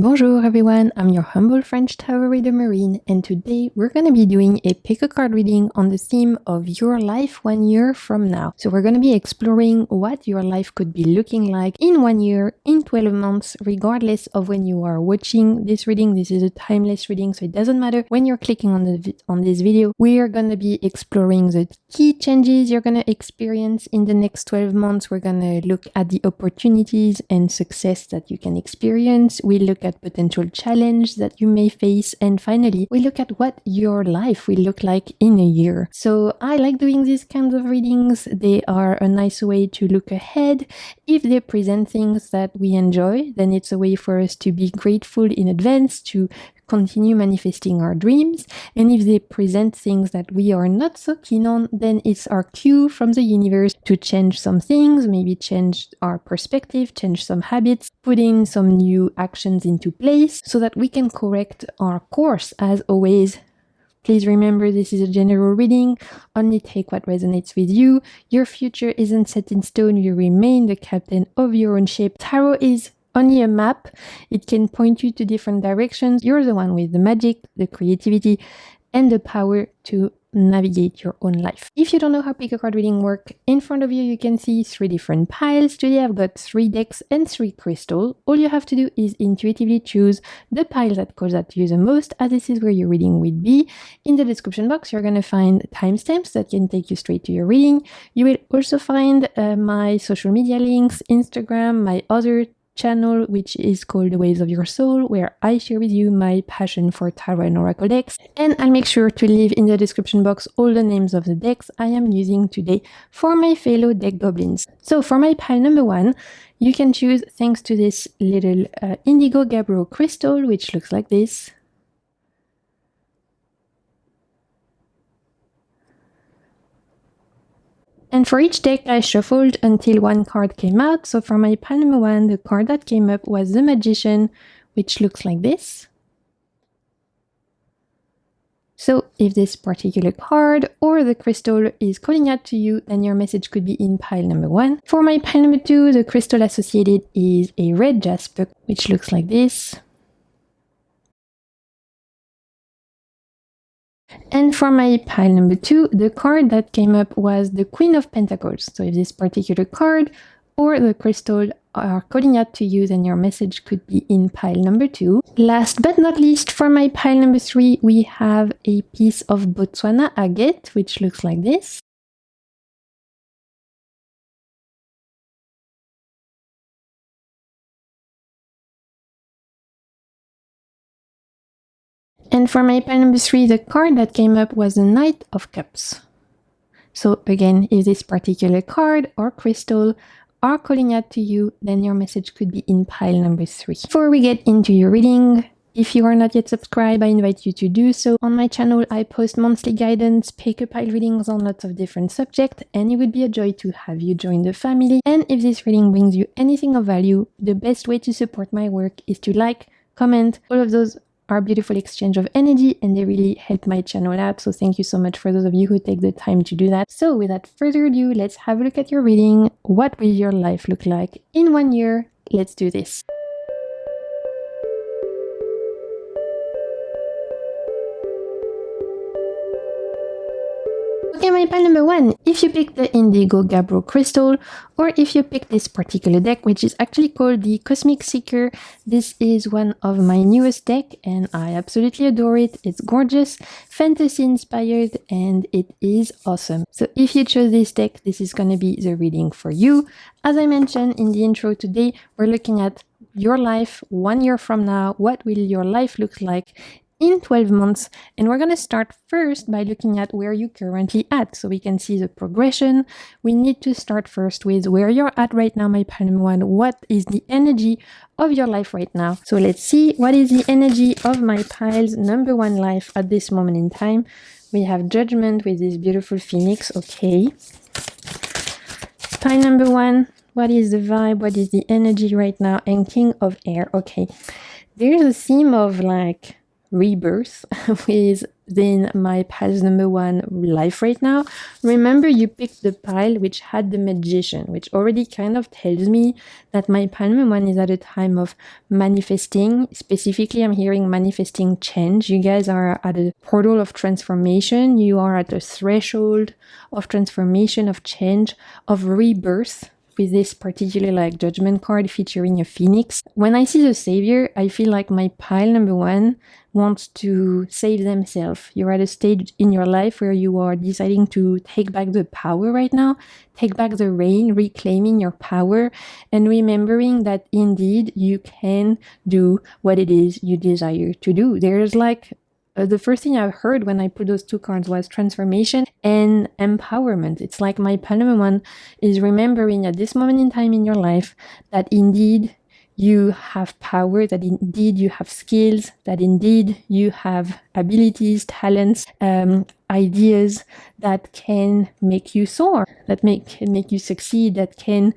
Bonjour everyone, I'm your humble French tarot reader Marine, and today we're going to be doing a pick a card reading on the theme of your life 1 year from now. So we're going to be exploring what your life could be looking like in 1 year, in 12 months, regardless of when you are watching this reading. This is a timeless reading, so it doesn't matter when you're clicking on this video. We are going to be exploring the key changes you're going to experience in the next 12 months. We're going to look at the opportunities and success that you can experience. We look at potential challenge that you may face, and finally we look at what your life will look like in a year. So I like doing these kinds of readings. They are a nice way to look ahead. If they present things that we enjoy, then it's a way for us to be grateful in advance, to continue manifesting our dreams. And if they present things that we are not so keen on, then it's our cue from the universe to change some things, maybe change our perspective, change some habits, put in some new actions into place so that we can correct our course. As always, please remember, this is a general reading. Only take what resonates with you. Your future isn't set in stone. You remain the captain of your own ship. Tarot is only a map. It can point you to different directions. You're the one with the magic, the creativity, and the power to navigate your own life. If you don't know how pick a card reading work, in front of you you can see 3 different piles. Today I've got 3 decks and 3 crystals. All you have to do is intuitively choose the pile that calls out to you the most, as this is where your reading will be. In the description box you're going to find timestamps that can take you straight to your reading. You will also find my social media links, Instagram, my other channel, which is called The Waves of Your Soul, where I share with you my passion for tarot and oracle decks. And I'll make sure to leave in the description box all the names of the decks I am using today for my fellow deck goblins. So for my pile number 1, you can choose thanks to this little indigo gabbro crystal, which looks like this. And for each deck I shuffled until one card came out. So for my pile number 1, the card that came up was the Magician, which looks like this. So if this particular card or the crystal is calling out to you, then your message could be in pile number 1. For my pile number 2, the crystal associated is a red jasper, which looks like this. And for my pile number 2, the card that came up was the Queen of Pentacles. So if this particular card or the crystal are calling out to you, then your message could be in pile number 2. Last but not least, for my pile number 3, we have a piece of Botswana agate, which looks like this. And for my pile number 3, the card that came up was the Knight of Cups. So again, if this particular card or crystal are calling out to you, then your message could be in pile number 3. Before we get into your reading, if you are not yet subscribed, I invite you to do so. On my channel, I post monthly guidance, pick a pile readings on lots of different subjects, and it would be a joy to have you join the family. And if this reading brings you anything of value, the best way to support my work is to like, comment. All of those are beautiful exchange of energy, and they really help my channel out. So thank you so much for those of you who take the time to do that. So without further ado, let's have a look at your reading. What will your life look like in 1 year? Let's do this. Okay, my pile number 1, if you pick the Indigo Gabbro Crystal, or if you pick this particular deck, which is actually called the Cosmic Seeker, this is one of my newest deck, and I absolutely adore it. It's gorgeous, fantasy inspired, and it is awesome. So if you chose this deck, this is going to be the reading for you. As I mentioned in the intro today, we're looking at your life 1 year from now. What will your life look like in 12 months, and we're going to start first by looking at where you're currently at so we can see the progression. We need to start first with where you're at right now, my pile number 1. What is the energy of your life right now? So let's see what is the energy of my pile's number 1 life at this moment in time. We have Judgment with this beautiful phoenix. Okay, pile number 1, what is the vibe? What is the energy right now? And King of Air. Okay, there's a theme of like rebirth within my pile's number one life right now. Remember, you picked the pile which had the magician, which already kind of tells me that my pile number one is at a time of manifesting. Specifically, I'm hearing manifesting change. You guys are at a portal of transformation. You are at a threshold of transformation, of change, of rebirth, with this particular like judgment card featuring a phoenix. When I see the savior, I feel like my pile number one wants to save themselves. You're at a stage in your life where you are deciding to take back the power right now, take back the reign, reclaiming your power, and remembering that indeed you can do what it is you desire to do. There's like the first thing I heard when I put those two cards was transformation and empowerment. It's like my Paloma one is remembering at this moment in time in your life that indeed you have power, that indeed you have skills, that indeed you have abilities, talents, ideas that can make you soar, that can make you succeed, that can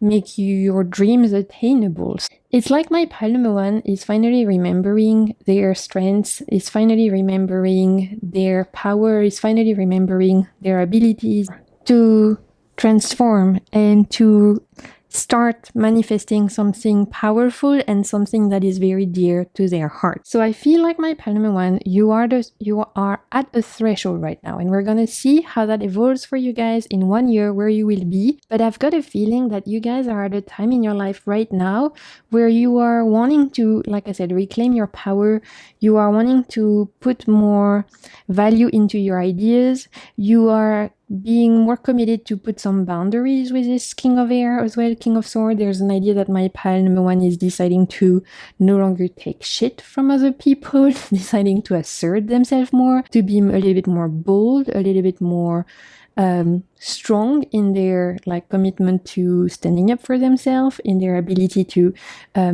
make your dreams attainable. It's like my Paloma one is finally remembering their strengths, is finally remembering their power, is finally remembering their abilities to transform and to start manifesting something powerful and something that is very dear to their heart. So I feel like my Paloma one, you are at a threshold right now, and we're gonna see how that evolves for you guys in 1 year, where you will be. But I've got a feeling that you guys are at a time in your life right now where you are wanting to, like I said, reclaim your power. You are wanting to put more value into your ideas. You are being more committed to put some boundaries with this King of Air as well, King of Swords. There's an idea that my pile number one is deciding to no longer take shit from other people, deciding to assert themselves more, to be a little bit more bold, a little bit more strong in their like commitment to standing up for themselves, in their ability to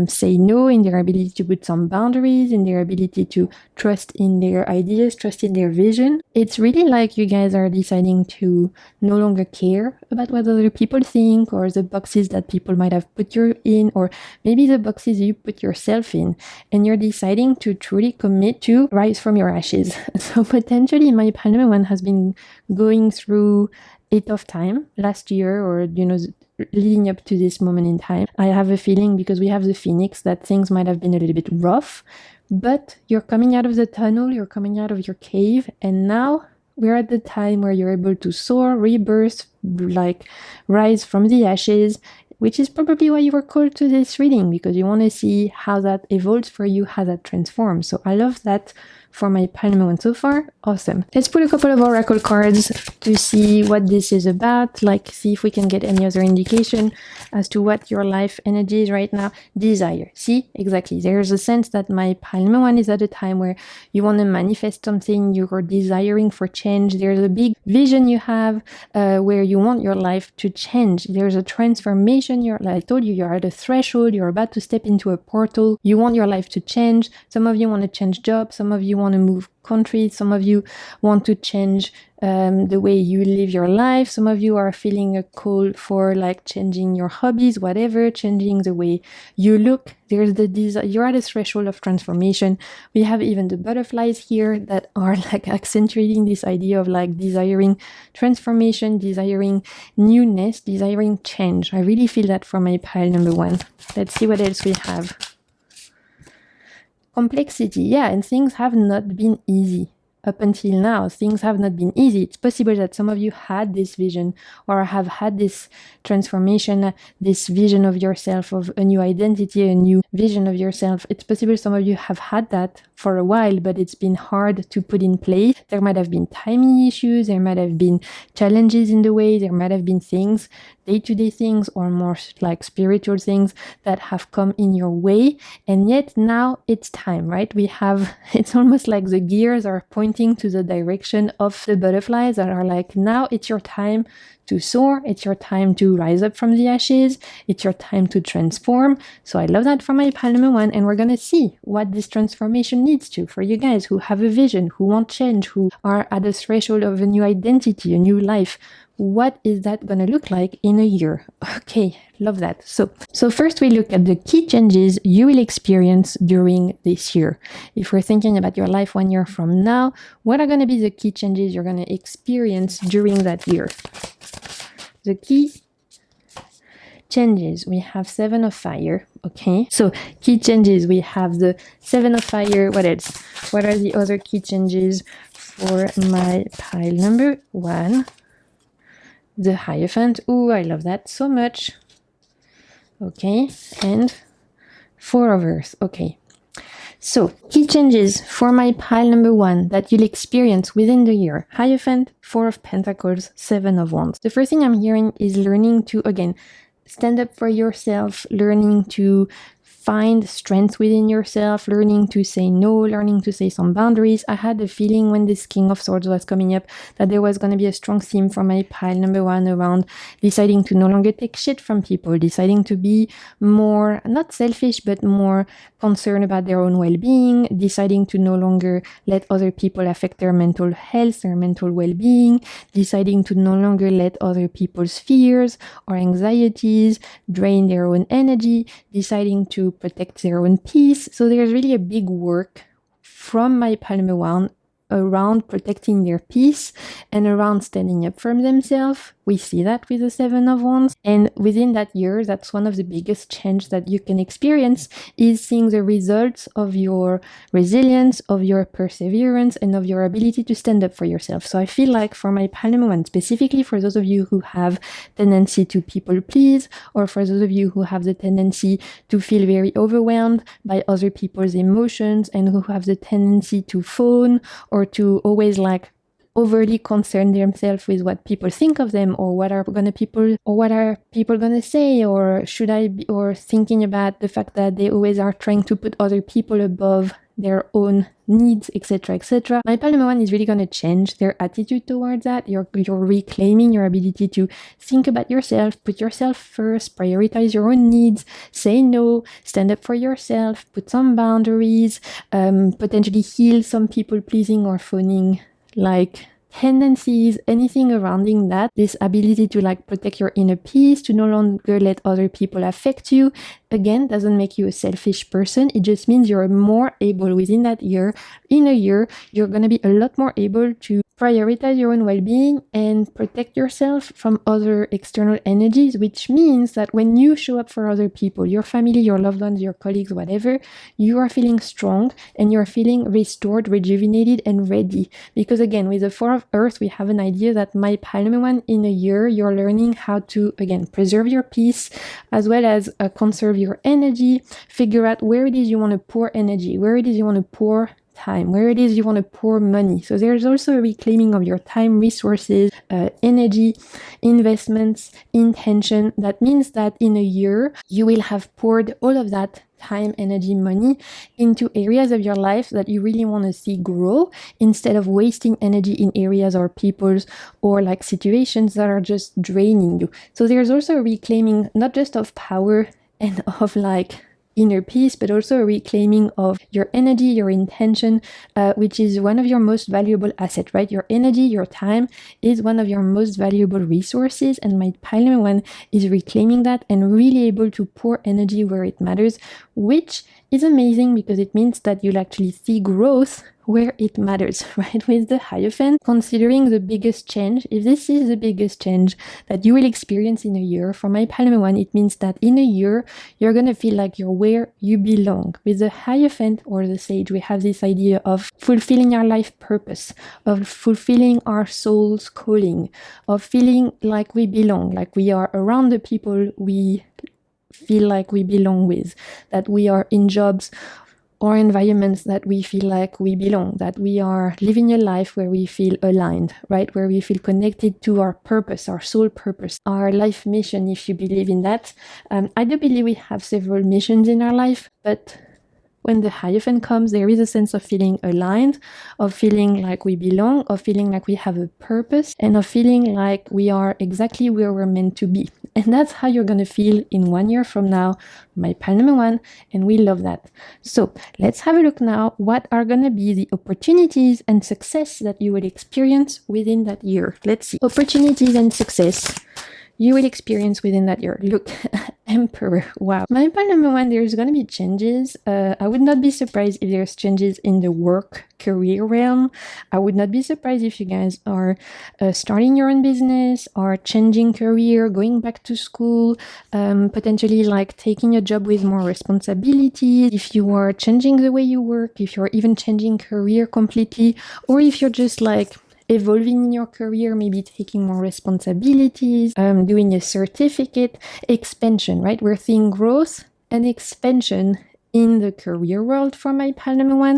say no, in their ability to put some boundaries, in their ability to trust in their ideas, trust in their vision. It's really like you guys are deciding to no longer care about what other people think, or the boxes that people might have put you in, or maybe the boxes you put yourself in, and you're deciding to truly commit to rise from your ashes. So potentially my Paloma one has been going through a tough time last year, or leading up to this moment in time. I have a feeling, because we have the Phoenix, that things might have been a little bit rough, but you're coming out of the tunnel, you're coming out of your cave, and now we're at the time where you're able to soar, rebirth, like rise from the ashes, which is probably why you were called to this reading, because you want to see how that evolves for you, how that transforms. So I love that for my Paloma one so far. Awesome. Let's put a couple of oracle cards to see what this is about, like see if we can get any other indication as to what your life energy is right now. Desire. See, exactly. There's a sense that my Paloma one is at a time where you want to manifest something, you're desiring for change. There's a big vision you have where you want your life to change. There's a transformation. Like I told you, you're at a threshold, you're about to step into a portal. You want your life to change. Some of you want to change jobs, some of you want to move countries, some of you want to change the way you live your life, some of you are feeling a call for like changing your hobbies, whatever, changing the way you look. There's the desire, you're at a threshold of transformation. We have even the butterflies here that are like accentuating this idea of like desiring transformation, desiring newness, desiring change. I really feel that from my pile number one. Let's see what else we have. Complexity, yeah, and things have not been easy. Up until now, things have not been easy. It's possible that some of you had this vision, or have had this transformation, this vision of yourself, of a new identity, a new vision of yourself. It's possible some of you have had that for a while, but it's been hard to put in place. There might have been timing issues, there might have been challenges in the way, there might have been things, day-to-day things, or more like spiritual things that have come in your way, and yet now it's time, right? It's almost like the gears are pointing to the direction of the butterflies that are like, now it's your time to soar. It's your time to rise up from the ashes. It's your time to transform. So I love that for my pile number 1. And we're going to see what this transformation leads to for you guys who have a vision, who want change, who are at the threshold of a new identity, a new life. What is that going to look like in a year? Okay, love that. So first we look at the key changes you will experience during this year. If we're thinking about your life 1 year from now, what are going to be the key changes you're going to experience during that year? The key changes, we have 7 of fire. Okay, so key changes, we have the 7 of fire. What else? What are the other key changes for my pile number 1? The Hierophant. Ooh, I love that so much. Okay, and 4 of Earth. Okay, so key changes for my pile number 1 that you'll experience within the year. Hierophant, 4 of Pentacles, 7 of Wands. The first thing I'm hearing is learning to, again, stand up for yourself, learning to find strength within yourself, learning to say no, learning to say some boundaries. I had a feeling when this King of Swords was coming up that there was going to be a strong theme for my pile number 1 around deciding to no longer take shit from people, deciding to be more, not selfish, but more concerned about their own well-being, deciding to no longer let other people affect their mental health, their mental well-being, deciding to no longer let other people's fears or anxieties drain their own energy, deciding to protect their own peace. So there's really a big work from my pile number 1 around protecting their peace and around standing up for themselves. We see that with the 7 of Wands. And within that year, that's one of the biggest change that you can experience, is seeing the results of your resilience, of your perseverance, and of your ability to stand up for yourself. So I feel like for my pile number 1, specifically for those of you who have tendency to people please, or for those of you who have the tendency to feel very overwhelmed by other people's emotions and who have the tendency to phone or to always like overly concern themselves with what people think of them, or what are people gonna say, or should I be, or thinking about the fact that they always are trying to put other people above their own needs, etc., etc. My pile number 1 is really going to change their attitude towards that. You're reclaiming your ability to think about yourself, put yourself first, prioritize your own needs, say no, stand up for yourself, put some boundaries, potentially heal some people pleasing or phoning like tendencies, anything surrounding that. This ability to like protect your inner peace, to no longer let other people affect you, again, doesn't make you a selfish person. It just means you're more able within that year. In a year, you're going to be a lot more able to prioritize your own well-being and protect yourself from other external energies, which means that when you show up for other people, your family, your loved ones, your colleagues, whatever, you are feeling strong and you're feeling restored, rejuvenated, and ready. Because again, with the 4 of Earth, we have an idea that my pile number 1, in a year, you're learning how to, again, preserve your peace, as well as conserve your energy, figure out where it is you want to pour energy, where it is you want to pour time, where it is you want to pour money. So there's also a reclaiming of your time, resources, energy, investments, intention. That means that in a year, you will have poured all of that time, energy, money into areas of your life that you really want to see grow, instead of wasting energy in areas or people's or like situations that are just draining you. So there's also a reclaiming not just of power and of like inner peace, but also a reclaiming of your energy, your intention, which is one of your most valuable assets, right? Your energy, your time is one of your most valuable resources, and my pile number 1 is reclaiming that and really able to pour energy where it matters, which is amazing because it means that you'll actually see growth where it matters, right? With the Hierophant, considering the biggest change, if this is the biggest change that you will experience in a year, for my pile number 1, it means that in a year, you're going to feel like you're where you belong. With the Hierophant or the Sage, we have this idea of fulfilling our life purpose, of fulfilling our soul's calling, of feeling like we belong, like we are around the people we feel like we belong with, that we are in jobs or environments that we feel like we belong, that we are living a life where we feel aligned, right? Where we feel connected to our purpose, our soul purpose, our life mission, if you believe in that. I do believe we have several missions in our life, but when the Hierophant comes, there is a sense of feeling aligned, of feeling like we belong, of feeling like we have a purpose, and of feeling like we are exactly where we're meant to be. And that's how you're going to feel in 1 year from now, my pile number 1, and we love that. So let's have a look now. What are going to be the opportunities and success that you will experience within that year? Let's see. Opportunities and success you will experience within that year. Look, Emperor, wow. My pile number 1, there's going to be changes. I would not be surprised if there's changes in the work career realm. I would not be surprised if you guys are starting your own business or changing career, going back to school, potentially like taking a job with more responsibilities. If you are changing the way you work, if you're even changing career completely, or if you're just like evolving in your career, maybe taking more responsibilities, doing a certificate, expansion, right? We're seeing growth and expansion in the career world for my pile number 1.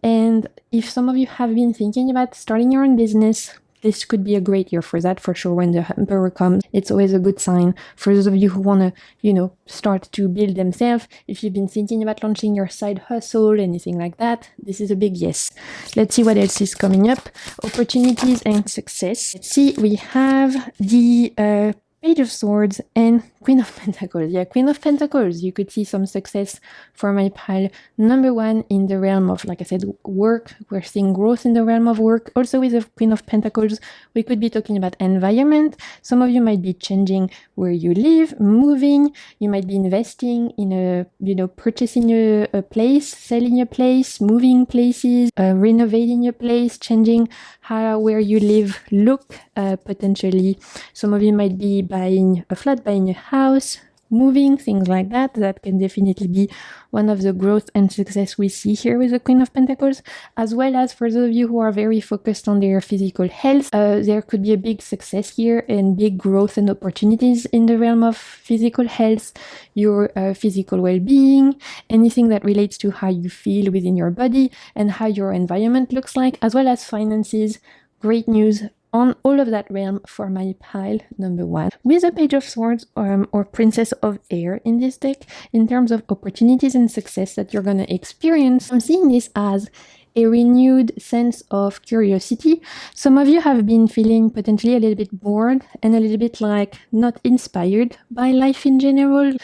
And if some of you have been thinking about starting your own business, this could be a great year for that, for sure. When the Emperor comes, it's always a good sign for those of you who want to, start to build themselves. If you've been thinking about launching your side hustle, anything like that, this is a big yes. Let's see what else is coming up. Opportunities and success. Let's see, we have the Page of Swords and Queen of Pentacles. Yeah, Queen of Pentacles. You could see some success for my pile number 1 in the realm of, like I said, work. We're seeing growth in the realm of work. Also with the Queen of Pentacles, we could be talking about environment. Some of you might be changing where you live, moving. You might be investing in purchasing a place, selling a place, moving places, renovating a place, changing where you live look, potentially. Some of you might be buying a flat, buying a house, moving, things like that. That can definitely be one of the growth and success we see here with the Queen of Pentacles, as well as for those of you who are very focused on their physical health. There could be a big success here and big growth and opportunities in the realm of physical health, your physical well-being, anything that relates to how you feel within your body and how your environment looks like, as well as finances. Great news on all of that realm for my pile number 1. With a Page of Swords or Princess of Air in this deck, in terms of opportunities and success that you're going to experience, I'm seeing this as a renewed sense of curiosity. Some of you have been feeling potentially a little bit bored and a little bit like not inspired by life in general,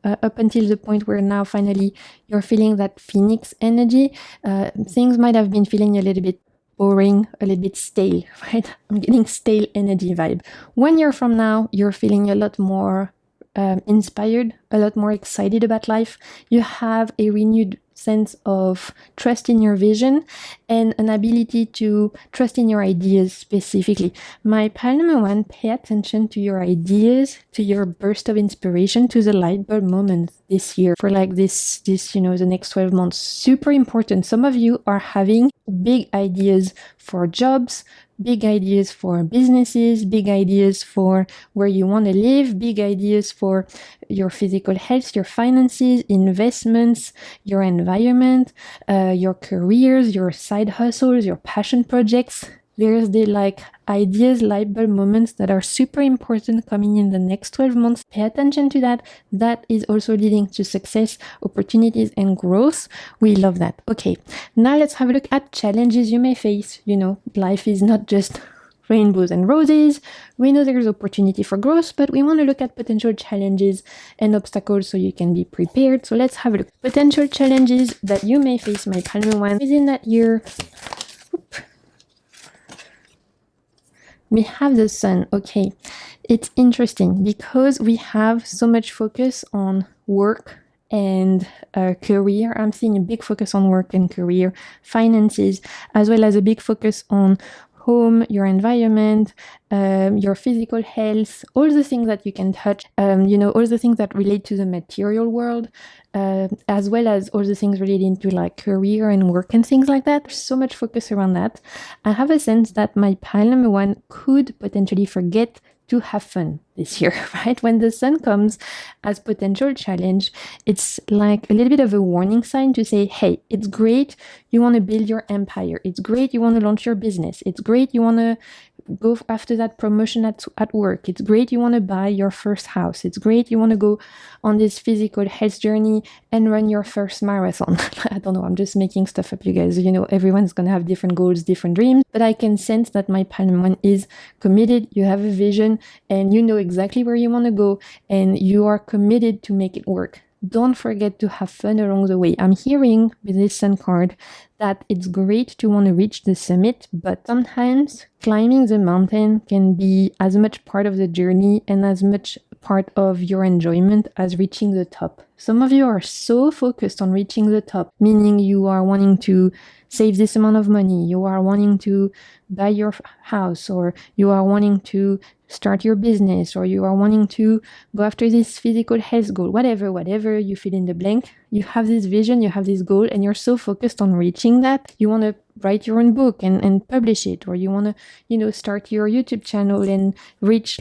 up until the point where now finally you're feeling that Phoenix energy. Things might have been feeling a little bit boring, a little bit stale, right? I'm getting stale energy vibe. 1 year from now, you're feeling a lot more inspired, a lot more excited about life. You have a renewed sense of trust in your vision and an ability to trust in your ideas specifically. My pile number 1, pay attention to your ideas, to your burst of inspiration, to the light bulb moment this year for like this, the next 12 months. Super important. Some of you are having big ideas for jobs, big ideas for businesses, big ideas for where you want to live, big ideas for your physical health, your finances, investments, your environment, your careers, your side hustles, your passion projects. There's the ideas, light bulb moments that are super important coming in the next 12 months. Pay attention to that. That is also leading to success, opportunities, and growth. We love that. Okay, now let's have a look at challenges you may face. Life is not just rainbows and roses. We know there's opportunity for growth, but we want to look at potential challenges and obstacles so you can be prepared. So let's have a look. Potential challenges that you may face, my panel 1, within that year. We have the Sun. Okay, it's interesting because we have so much focus on work and career. I'm seeing a big focus on work and career, finances, as well as a big focus on home, your environment, your physical health, all the things that you can touch, all the things that relate to the material world, as well as all the things relating to career and work and things like that. There's so much focus around that. I have a sense that my pile number 1 could potentially forget to have fun this year, right? When the Sun comes as potential challenge, it's like a little bit of a warning sign to say, hey, it's great you want to build your empire. It's great you want to launch your business. It's great you want to go after that promotion at work. It's great you want to buy your first house. It's great you want to go on this physical health journey and run your first marathon. I don't know, I'm just making stuff up, you guys. Everyone's going to have different goals, different dreams, but I can sense that my Palm one is committed. You have a vision and you know exactly where you want to go and you are committed to make it work. Don't forget to have fun along the way. I'm hearing with this sun card that it's great to want to reach the summit, but sometimes climbing the mountain can be as much part of the journey and as much part of your enjoyment as reaching the top. Some of you are so focused on reaching the top, meaning you are wanting to save this amount of money, you are wanting to buy your house, or you are wanting to start your business, or you are wanting to go after this physical health goal, whatever you fill in the blank. You have this vision, you have this goal, and you're so focused on reaching that. You want to write your own book and publish it, or you want to, start your YouTube channel and reach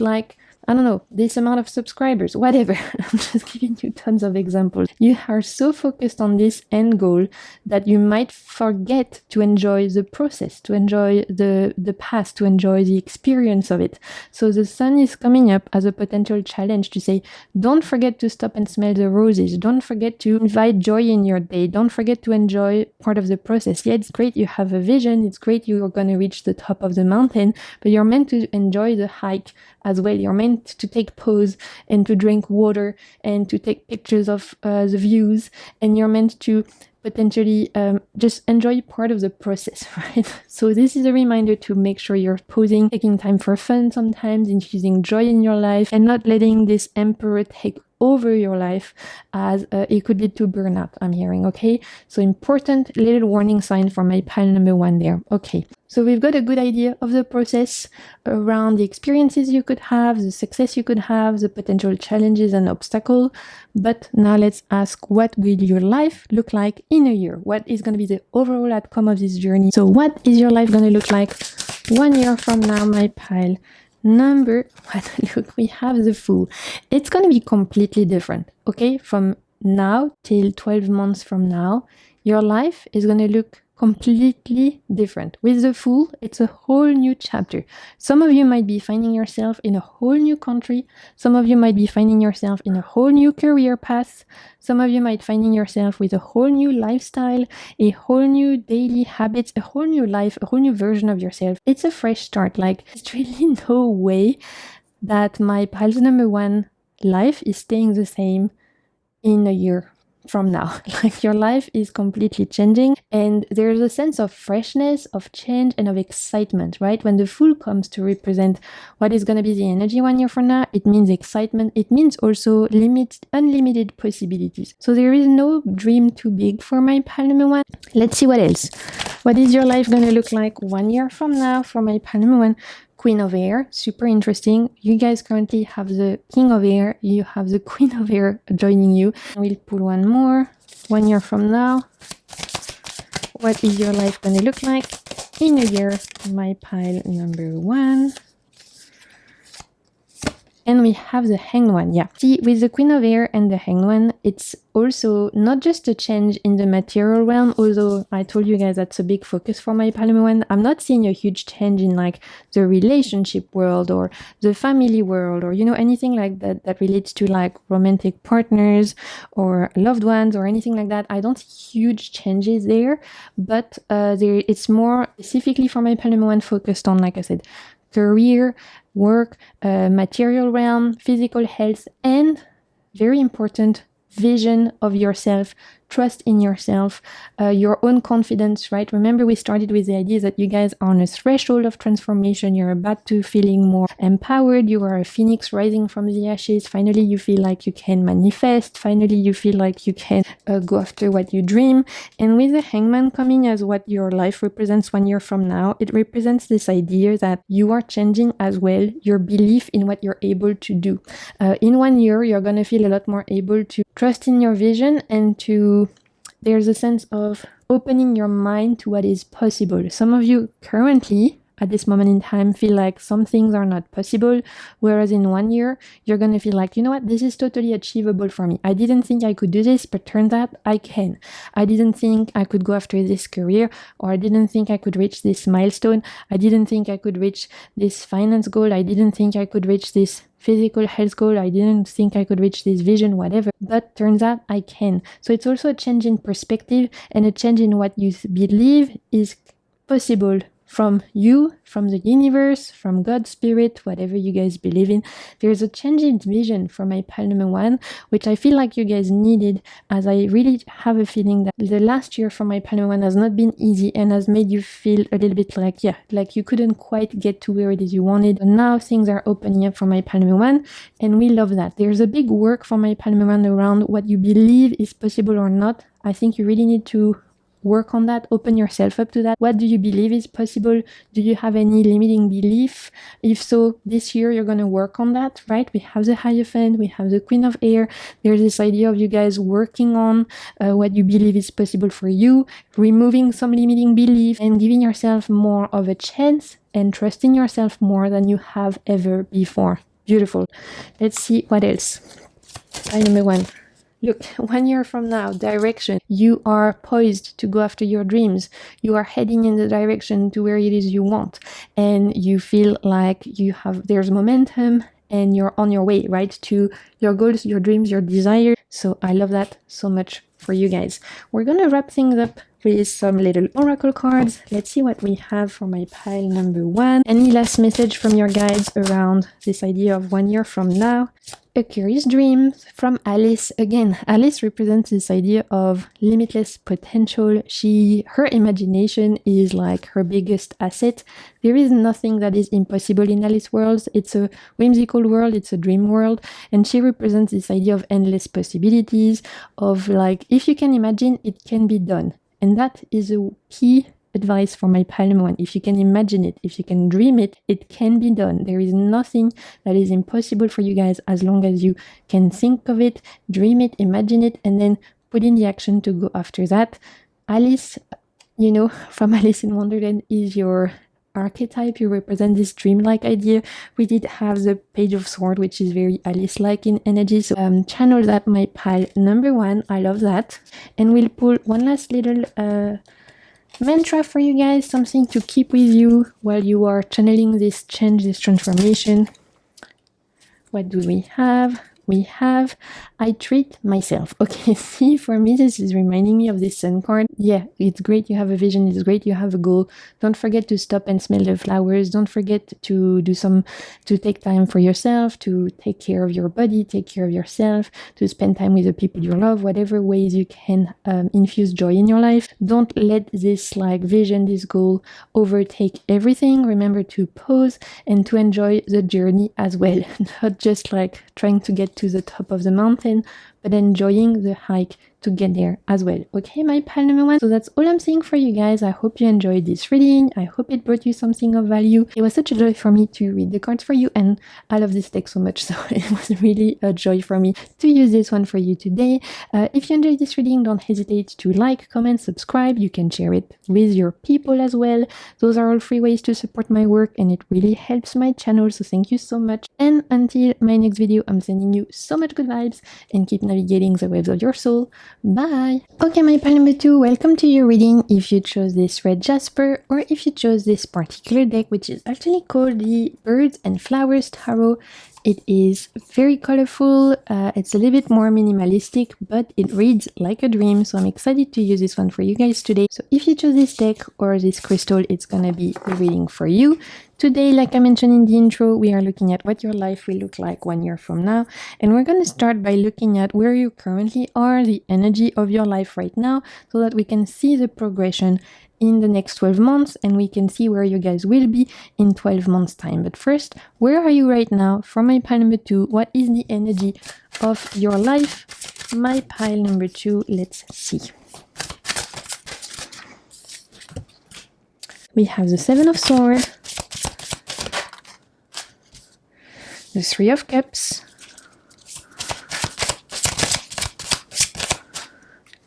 I don't know, this amount of subscribers, whatever. I'm just giving you tons of examples. You are so focused on this end goal that you might forget to enjoy the process, to enjoy the path, to enjoy the experience of it. So the sun is coming up as a potential challenge to say, don't forget to stop and smell the roses. Don't forget to invite joy in your day. Don't forget to enjoy part of the process. Yeah, it's great you have a vision. It's great you're going to reach the top of the mountain, but you're meant to enjoy the hike as well. You're meant to take pause and to drink water and to take pictures of the views, and you're meant to potentially just enjoy part of the process, right? So this is a reminder to make sure you're pausing, taking time for fun sometimes, infusing joy in your life, and not letting this emperor take over your life, as it could lead to burnout, I'm hearing, okay? So important little warning sign for my pile number 1 there. Okay, so we've got a good idea of the process around the experiences you could have, the success you could have, the potential challenges and obstacles. But now let's ask, what will your life look like in a year? What is going to be the overall outcome of this journey? So what is your life going to look like 1 year from now, my pile number 1? Look, we have the Fool. It's going to be completely different, okay? From now till 12 months from now, your life is going to look completely different. With the Fool, it's a whole new chapter. Some of you might be finding yourself in a whole new country. Some of you might be finding yourself in a whole new career path. Some of you might finding yourself with a whole new lifestyle, a whole new daily habits, a whole new life, a whole new version of yourself. It's a fresh start. There's really no way that my piles number 1 life is staying the same in a year from now. Your life is completely changing, and there's a sense of freshness, of change, and of excitement, right? When the Fool comes to represent what is going to be the energy 1 year from now, it means excitement. It means also unlimited possibilities. So there is no dream too big for my pile number 1. Let's see what else. What is your life going to look like 1 year from now for my pile number 1? Queen of Air, super interesting. You guys currently have the King of Air, you have the Queen of Air joining you. We'll pull one more. 1 year from now, what is your life going to look like in a year? My pile number 1. And we have the Hanged One. Yeah. See, with the Queen of Air and the Hanged One, it's also not just a change in the material realm, although I told you guys that's a big focus for my Palm 1. I'm not seeing a huge change in the relationship world or the family world, or anything like that relates to romantic partners or loved ones or anything like that. I don't see huge changes there, but it's more specifically for my Palm 1 focused on, like I said, career, work, material realm, physical health, and very important, vision of yourself, trust in yourself, your own confidence, right? Remember, we started with the idea that you guys are on a threshold of transformation. You're about to feeling more empowered. You are a phoenix rising from the ashes. Finally, you feel like you can manifest. Finally, you feel like you can go after what you dream. And with the Hangman coming as what your life represents 1 year from now, it represents this idea that you are changing as well your belief in what you're able to do. In 1 year, you're going to feel a lot more able to trust in your vision, and there's a sense of opening your mind to what is possible. Some of you currently at this moment in time feel like some things are not possible, whereas in 1 year, you're going to feel like, you know what, this is totally achievable for me. I didn't think I could do this, but turns out I can. I didn't think I could go after this career, or I didn't think I could reach this milestone. I didn't think I could reach this finance goal. I didn't think I could reach this physical health goal. I didn't think I could reach this vision, whatever, but turns out I can. So it's also a change in perspective and a change in what you believe is possible from you, from the universe, from God's spirit, whatever you guys believe in. There's a change in vision for my pile number 1, which I feel like you guys needed, as I really have a feeling that the last year for my pile number 1 has not been easy and has made you feel a little bit like, like you couldn't quite get to where it is you wanted. But now things are opening up for my pile number 1, and we love that. There's a big work for my pile number 1 around what you believe is possible or not. I think you really need to work on that, open yourself up to that. What do you believe is possible? Do you have any limiting belief? If so, this year you're going to work on that, right? We have the Hierophant, we have the Queen of Air. There's this idea of you guys working on what you believe is possible for you, removing some limiting belief and giving yourself more of a chance and trusting yourself more than you have ever before. Beautiful. Let's see what else. Pile number 1. Look, 1 year from now, direction. You are poised to go after your dreams. You are heading in the direction to where it is you want. And you feel like there's momentum and you're on your way, right? To your goals, your dreams, your desires. So I love that so much for you guys. We're going to wrap things up with some little oracle cards. Let's see what we have for my pile number 1. Any last message from your guides around this idea of 1 year from now? A Curious Dream from Alice. Again, Alice represents this idea of limitless potential. Her imagination is like her biggest asset. There is nothing that is impossible in Alice worlds. It's a whimsical world, it's a dream world, and she represents this idea of endless possibilities, of like, if you can imagine, it can be done. And that is a key advice for my pile number 1. If you can imagine it, if you can dream it, it can be done. There is nothing that is impossible for you guys as long as you can think of it, dream it, imagine it, and then put in the action to go after that. Alice, from Alice in Wonderland is your archetype. You represent this dreamlike idea. We did have the Page of Swords, which is very Alice-like in energy. So channel that, my pile number 1. I love that. And we'll pull one last little mantra for you guys, something to keep with you while you are channeling this change, this transformation. What do we have? We have, I treat myself. Okay, see, for me, this is reminding me of this Sun card. Yeah, it's great you have a vision. It's great you have a goal. Don't forget to stop and smell the flowers. Don't forget to take time for yourself, to take care of your body, take care of yourself, to spend time with the people you love, whatever ways you can infuse joy in your life. Don't let this vision, this goal overtake everything. Remember to pause and to enjoy the journey as well. Not just trying to get to the top of the mountain, but enjoying the hike to get there as well. Okay, my pile number 1. So that's all I'm saying for you guys. I hope you enjoyed this reading. I hope it brought you something of value. It was such a joy for me to read the cards for you, and I love this deck so much, so it was really a joy for me to use this one for you today. If you enjoyed this reading, don't hesitate to like, comment, subscribe. You can share it with your people as well. Those are all free ways to support my work, and it really helps my channel, so thank you so much. And until my next video, I'm sending you so much good vibes, and keep navigating the waves of your soul. Bye! Okay, my pile number 2, welcome to your reading. If you chose this red jasper, or if you chose this particular deck, which is actually called the Birds and Flowers Tarot. It is very colorful, it's a little bit more minimalistic, but it reads like a dream, so I'm excited to use this one for you guys today. So if you chose this deck or this crystal, it's gonna be the reading for you. Today, like I mentioned in the intro, we are looking at what your life will look like 1 year from now, and we're gonna start by looking at where you currently are, the energy of your life right now, so that we can see the progression in the next 12 months, and we can see where you guys will be in 12 months time. But first, where are you right now? For my pile number 2, what is the energy of your life? My pile number 2, let's see. We have the 7 of Swords, the 3 of Cups,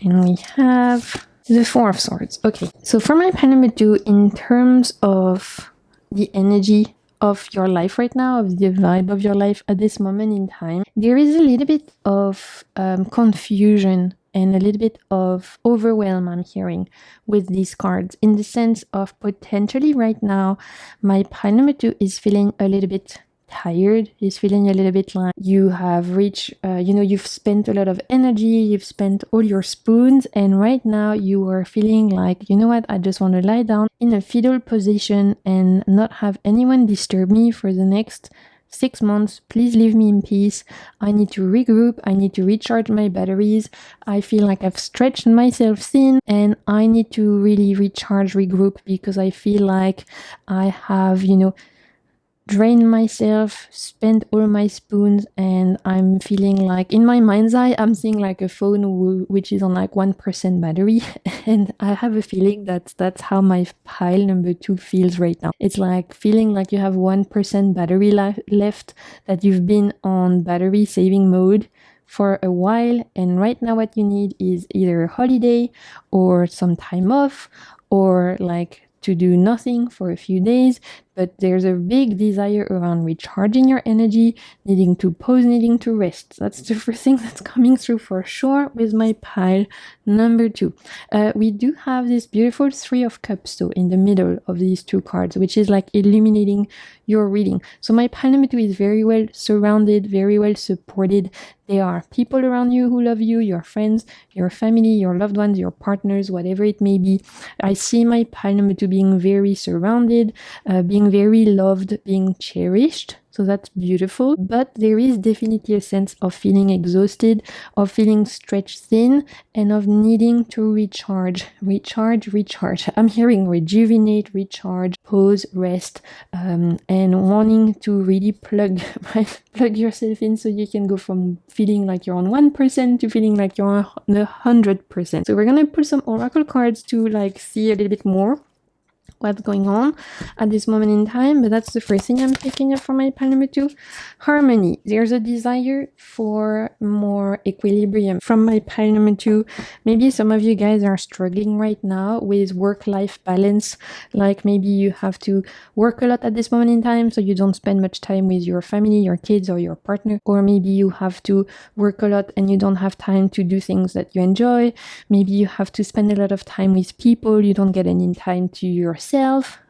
and we have the 4 of Swords. Okay, so for my pile number 2, in terms of the energy of your life right now, of the vibe of your life at this moment in time, there is a little bit of confusion and a little bit of overwhelm I'm hearing with these cards, in the sense of potentially right now, my pile number 2 is feeling a little bit tired, is feeling a little bit like you have reached, you've spent a lot of energy, you've spent all your spoons, and right now you are feeling like, you know what, I just want to lie down in a fetal position and not have anyone disturb me for the next 6 months. Please leave me in peace. I need to regroup. I need to recharge my batteries. I feel like I've stretched myself thin and I need to really recharge, regroup, because I feel like I have, drain myself, spend all my spoons, and I'm feeling like, in my mind's eye, I'm seeing like a phone which is on like 1% battery, and I have a feeling that's how my pile number 2 feels right now. It's like feeling like you have 1% battery left, that you've been on battery saving mode for a while, and right now what you need is either a holiday or some time off, or like to do nothing for a few days. But there's a big desire around recharging your energy, needing to pause, needing to rest. That's the first thing that's coming through for sure with my pile number 2. We do have this beautiful 3 of Cups though in the middle of these 2 cards, which is like illuminating your reading. So my pile number 2 is very well surrounded, very well supported. There are people around you who love you, your friends, your family, your loved ones, your partners, whatever it may be. I see my pile number 2 being very surrounded, being very loved, being cherished. So that's beautiful. But there is definitely a sense of feeling exhausted, of feeling stretched thin, and of needing to recharge. I'm hearing rejuvenate, recharge, pause, rest, and wanting to really plug yourself in, so you can go from feeling like you're on 1% to feeling like you're on 100%. So we're gonna pull some oracle cards to like see a little bit more what's going on at this moment in time. But that's the first thing I'm picking up from my pile number 2. Harmony. There's a desire for more equilibrium from my pile number 2. Maybe some of you guys are struggling right now with work-life balance. Like maybe you have to work a lot at this moment in time, so you don't spend much time with your family, your kids, or your partner. Or maybe you have to work a lot and you don't have time to do things that you enjoy. Maybe you have to spend a lot of time with people. You don't get any time to yourself.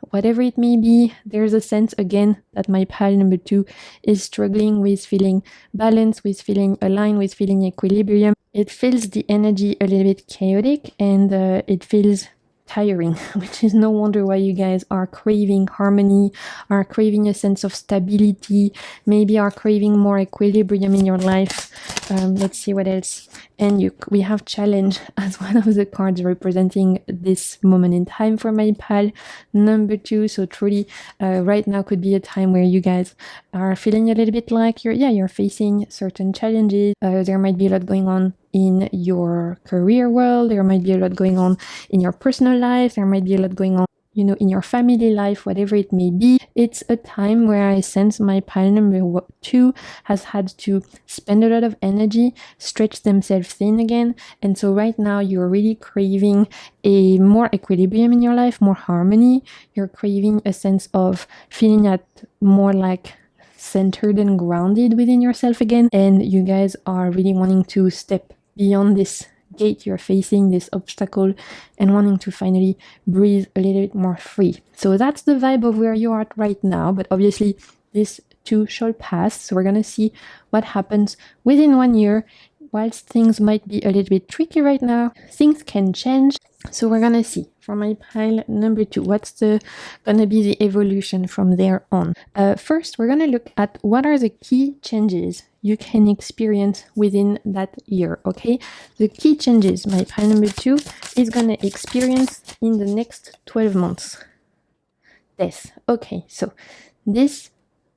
Whatever it may be, there's a sense again that my pile number 2 is struggling with feeling balance, with feeling aligned, with feeling equilibrium. It feels the energy a little bit chaotic, and it feels tiring, which is no wonder why you guys are craving harmony, are craving a sense of stability, maybe are craving more equilibrium in your life. Let's see what else. And we have challenge as one of the cards representing this moment in time for my pile number 2. So truly, right now could be a time where you guys are feeling a little bit like you're facing certain challenges. There might be a lot going on in your career world. There might be a lot going on in your personal life. There might be a lot going on, in your family life, whatever it may be. It's a time where I sense my pile number 2 has had to spend a lot of energy, stretch themselves thin again. And so right now you're really craving a more equilibrium in your life, more harmony. You're craving a sense of feeling at more like centered and grounded within yourself again. And you guys are really wanting to step beyond this gate you're facing, this obstacle, and wanting to finally breathe a little bit more free. So that's the vibe of where you are at right now. But obviously this too shall pass. So we're gonna see what happens within 1 year. Whilst things might be a little bit tricky right now, things can change. So we're gonna see for my pile number 2, what's gonna be the evolution from there on. First, we're gonna look at what are the key changes you can experience within that year, okay? The key changes my pile number 2 is gonna experience in the next 12 months. Death. Okay, so this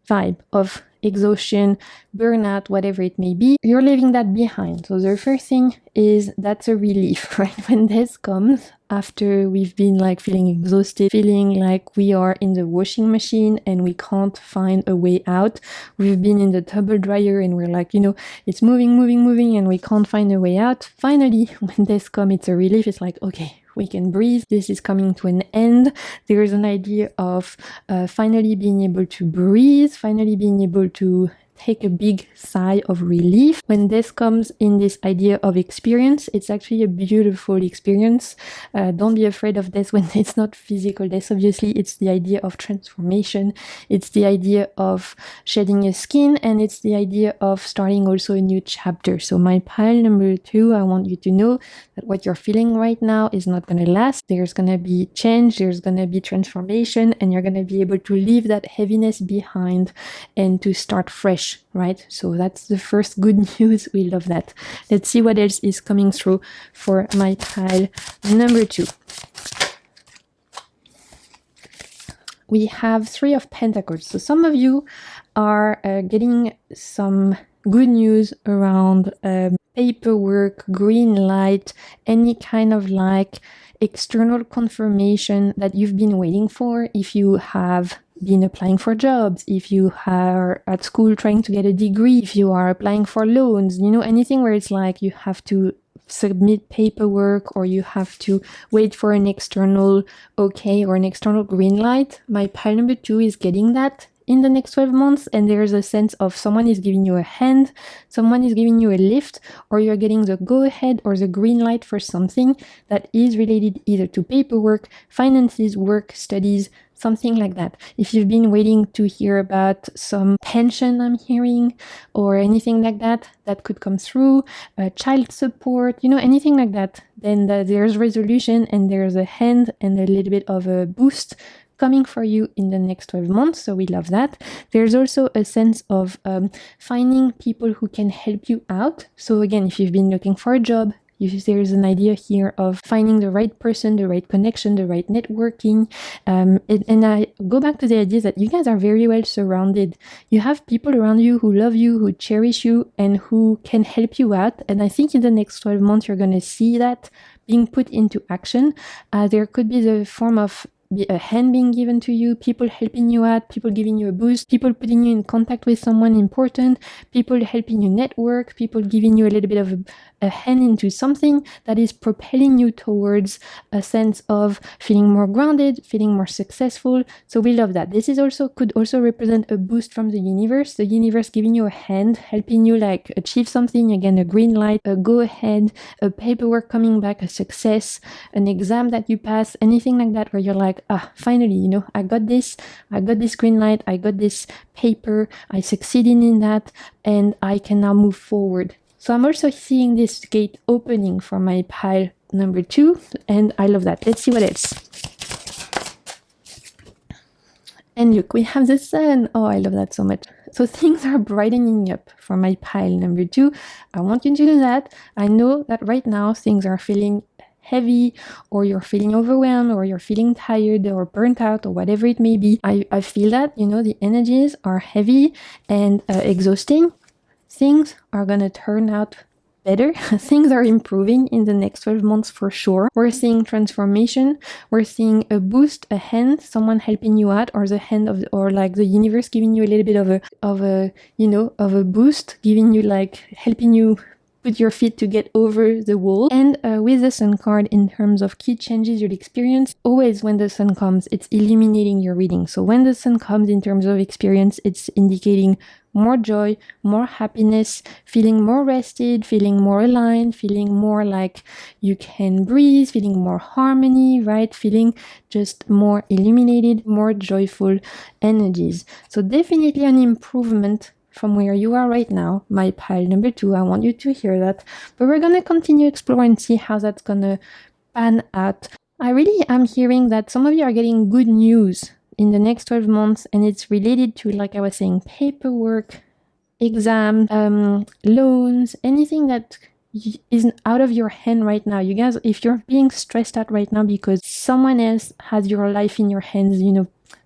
vibe of exhaustion, burnout, whatever it may be, you're leaving that behind. So the first thing is that's a relief, right? When death comes after we've been like feeling exhausted, feeling like we are in the washing machine and we can't find a way out. We've been in the tumble dryer and we're like, it's moving and we can't find a way out. Finally, when death comes, it's a relief. It's like, okay, we can breathe. This is coming to an end. There is an idea of finally being able to breathe, finally being able to take a big sigh of relief. When this comes in this idea of experience, it's actually a beautiful experience. Don't be afraid of this when it's not physical death. Obviously, it's the idea of transformation. It's the idea of shedding a skin, and it's the idea of starting also a new chapter. So my pile number 2, I want you to know that what you're feeling right now is not going to last. There's going to be change, there's going to be transformation, and you're going to be able to leave that heaviness behind and to start fresh. Right? So that's the first good news. We love that. Let's see what else is coming through for my pile number 2. We have 3 of Pentacles. So some of you are getting some good news around paperwork, green light, any kind of like external confirmation that you've been waiting for. If you have been applying for jobs, if you are at school trying to get a degree, if you are applying for loans, anything where it's like you have to submit paperwork or you have to wait for an external okay or an external green light. My pile number 2 is getting that in the next 12 months, and there's a sense of someone is giving you a hand, someone is giving you a lift, or you're getting the go-ahead or the green light for something that is related either to paperwork, finances, work, studies, something like that. If you've been waiting to hear about some pension I'm hearing or anything like that, that could come through, child support, anything like that, then there's resolution and there's a hand and a little bit of a boost coming for you in the next 12 months. So we love that. There's also a sense of finding people who can help you out. So again, if you've been looking for a job, there's an idea here of finding the right person, the right connection, the right networking. And I go back to the idea that you guys are very well surrounded. You have people around you who love you, who cherish you, and who can help you out. And I think in the next 12 months, you're going to see that being put into action. There could be the form of a hand being given to you, people helping you out, people giving you a boost, people putting you in contact with someone important, people helping you network, people giving you a little bit of a hand into something that is propelling you towards a sense of feeling more grounded, feeling more successful. So we love that. This is could also represent a boost from the universe giving you a hand, helping you like achieve something, again, a green light, a go ahead, a paperwork coming back, a success, an exam that you pass, anything like that where you're like, finally, I got this green light, I got this paper, I succeeded in that, and I can now move forward. So I'm also seeing this gate opening for my pile number 2, and I love that. Let's see what else. And look, we have the sun. Oh, I love that so much. So things are brightening up for my pile number 2. I want you to know that. I know that right now things are feeling heavy, or you're feeling overwhelmed, or you're feeling tired or burnt out, or whatever it may be. I feel that, the energies are heavy and exhausting. Things are going to turn out better. Things are improving in the next 12 months for sure. We're seeing transformation. We're seeing a boost, a hand, someone helping you out, or the hand of, or like the universe giving you a little bit of a boost, giving you like, helping you put your feet to get over the wall. And with the sun card, in terms of key changes you'll experience, always when the sun comes, it's illuminating your reading. So when the sun comes in terms of experience, it's indicating more joy, more happiness, feeling more rested, feeling more aligned, feeling more like you can breathe, feeling more harmony, right? Feeling just more illuminated, more joyful energies. So definitely an improvement from where you are right now, my pile number 2. I want you to hear that. But we're going to continue exploring and see how that's going to pan out. I really am hearing that some of you are getting good news in the next 12 months, and it's related to, like I was saying, paperwork, exam, loans, anything that isn't out of your hand right now. You guys, if you're being stressed out right now because someone else has your life in your hands,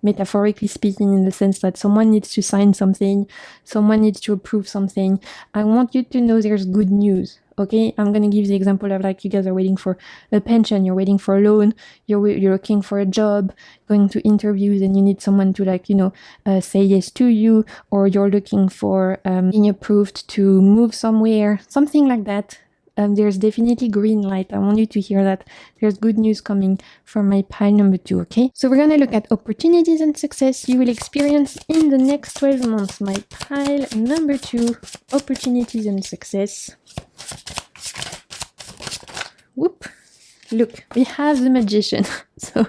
metaphorically speaking, in the sense that someone needs to sign something, someone needs to approve something, I want you to know there's good news. Okay, I'm going to give the example of like you guys are waiting for a pension, you're waiting for a loan, you're looking for a job, going to interviews, and you need someone to say yes to you, or you're looking for being approved to move somewhere, something like that. there's definitely green light. I want you to hear that there's good news coming from my pile number 2, okay? So we're going to look at opportunities and success you will experience in the next 12 months. My pile number 2, opportunities and success. Whoop. Look, we have the magician. So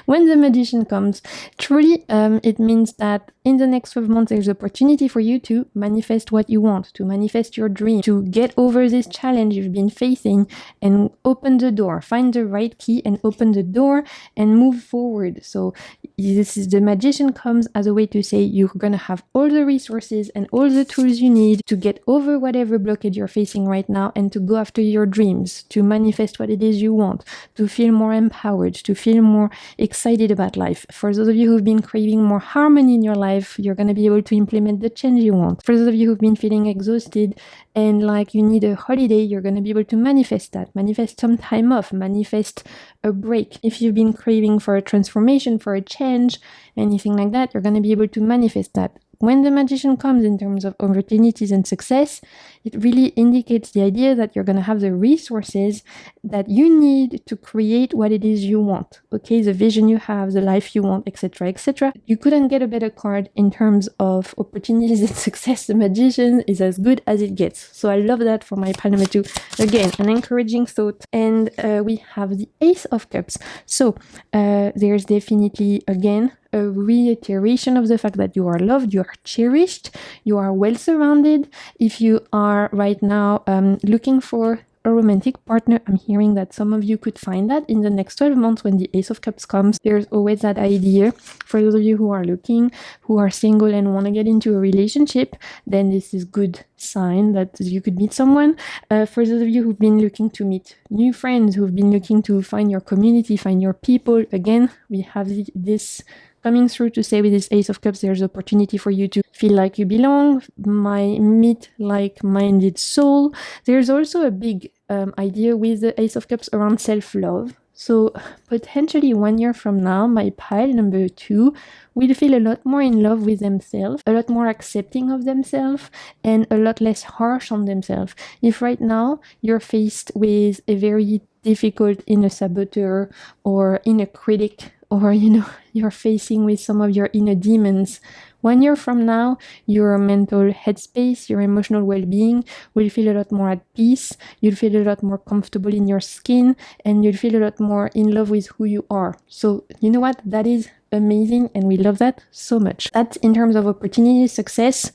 when the magician comes, truly it means that in the next 12 months, there's opportunity for you to manifest what you want, to manifest your dream, to get over this challenge you've been facing and open the door, find the right key and open the door and move forward. So this is the magician comes as a way to say you're going to have all the resources and all the tools you need to get over whatever blockade you're facing right now and to go after your dreams, to manifest what it is you want, to feel more empowered, to feel more excited about life. For those of you who've been craving more harmony in your life, you're going to be able to implement the change you want. For those of you who've been feeling exhausted and like you need a holiday, you're going to be able to manifest that. Manifest some time off, manifest a break. If you've been craving for a transformation, for a change, anything like that, you're going to be able to manifest that. When the magician comes in terms of opportunities and success, it really indicates the idea that you're going to have the resources that you need to create what it is you want. Okay, the vision you have, the life you want, etc., etc. You couldn't get a better card in terms of opportunities and success. The magician is as good as it gets. So I love that for my pile number 2. Again, an encouraging thought. And we have the Ace of Cups. So there's definitely, again, a reiteration of the fact that you are loved, you are cherished, you are well surrounded. If you are right now looking for a romantic partner, I'm hearing that some of you could find that in the next 12 months when the Ace of Cups comes. There's always that idea. For those of you who are looking, who are single and want to get into a relationship, then this is good sign that you could meet someone. For those of you who've been looking to meet new friends, who've been looking to find your community, find your people, again, we have this coming through to say with this Ace of Cups, there's opportunity for you to feel like you belong, meet like-minded soul. There's also a big idea with the Ace of Cups around self-love. So potentially 1 year from now, my pile number 2 will feel a lot more in love with themselves, a lot more accepting of themselves, and a lot less harsh on themselves. If right now you're faced with a very difficult inner saboteur or inner critic, or you're facing with some of your inner demons, 1 year from now, your mental headspace, your emotional well-being will feel a lot more at peace. You'll feel a lot more comfortable in your skin, and you'll feel a lot more in love with who you are. So you know what? That is amazing, and we love that so much. That's in terms of opportunity, success.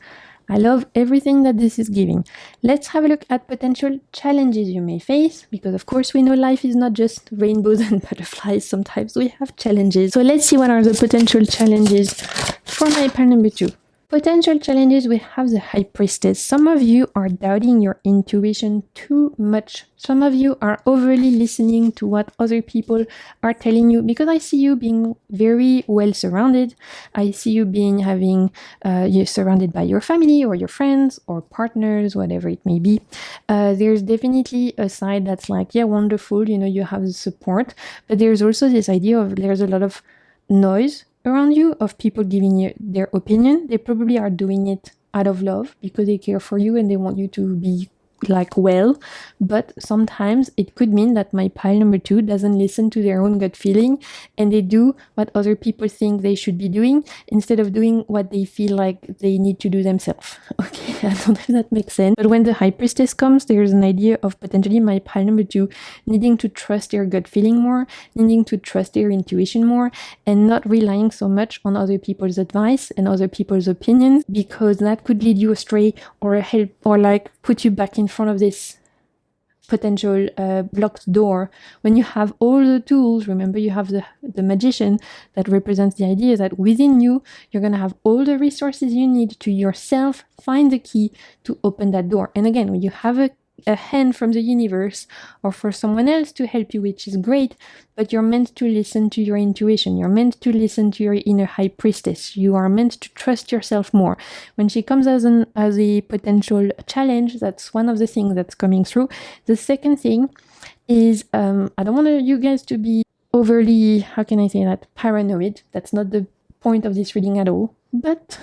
I love everything that this is giving. Let's have a look at potential challenges you may face, because of course we know life is not just rainbows and butterflies. Sometimes we have challenges. So let's see what are the potential challenges for my pile number 2. Potential challenges, we have the High Priestess. Some of you are doubting your intuition too much. Some of you are overly listening to what other people are telling you, because I see you being very well surrounded. I see you you're surrounded by your family or your friends or partners, whatever it may be. There's definitely a side that's like, yeah, wonderful, you have the support, but there's also this idea of there's a lot of noise around you of people giving you their opinion. They probably are doing it out of love because they care for you and they want you to be well, but sometimes it could mean that my pile number 2 doesn't listen to their own gut feeling and they do what other people think they should be doing instead of doing what they feel like they need to do themselves. Okay, I don't know if that makes sense, but when the High Priestess comes, there's an idea of potentially my pile number 2 needing to trust their gut feeling more, needing to trust their intuition more, and not relying so much on other people's advice and other people's opinions, because that could lead you astray or help or put you back in front of this potential blocked door. When you have all the tools, remember you have the magician that represents the idea that within you, you're going to have all the resources you need to yourself find the key to open that door. And again, when you have a hand from the universe or for someone else to help you, which is great, but you're meant to listen to your intuition. You're meant to listen to your inner High Priestess. You are meant to trust yourself more. When she comes as a potential challenge, that's one of the things that's coming through. The second thing is, I don't want you guys to be overly, how can I say that, paranoid. That's not the point of this reading at all. But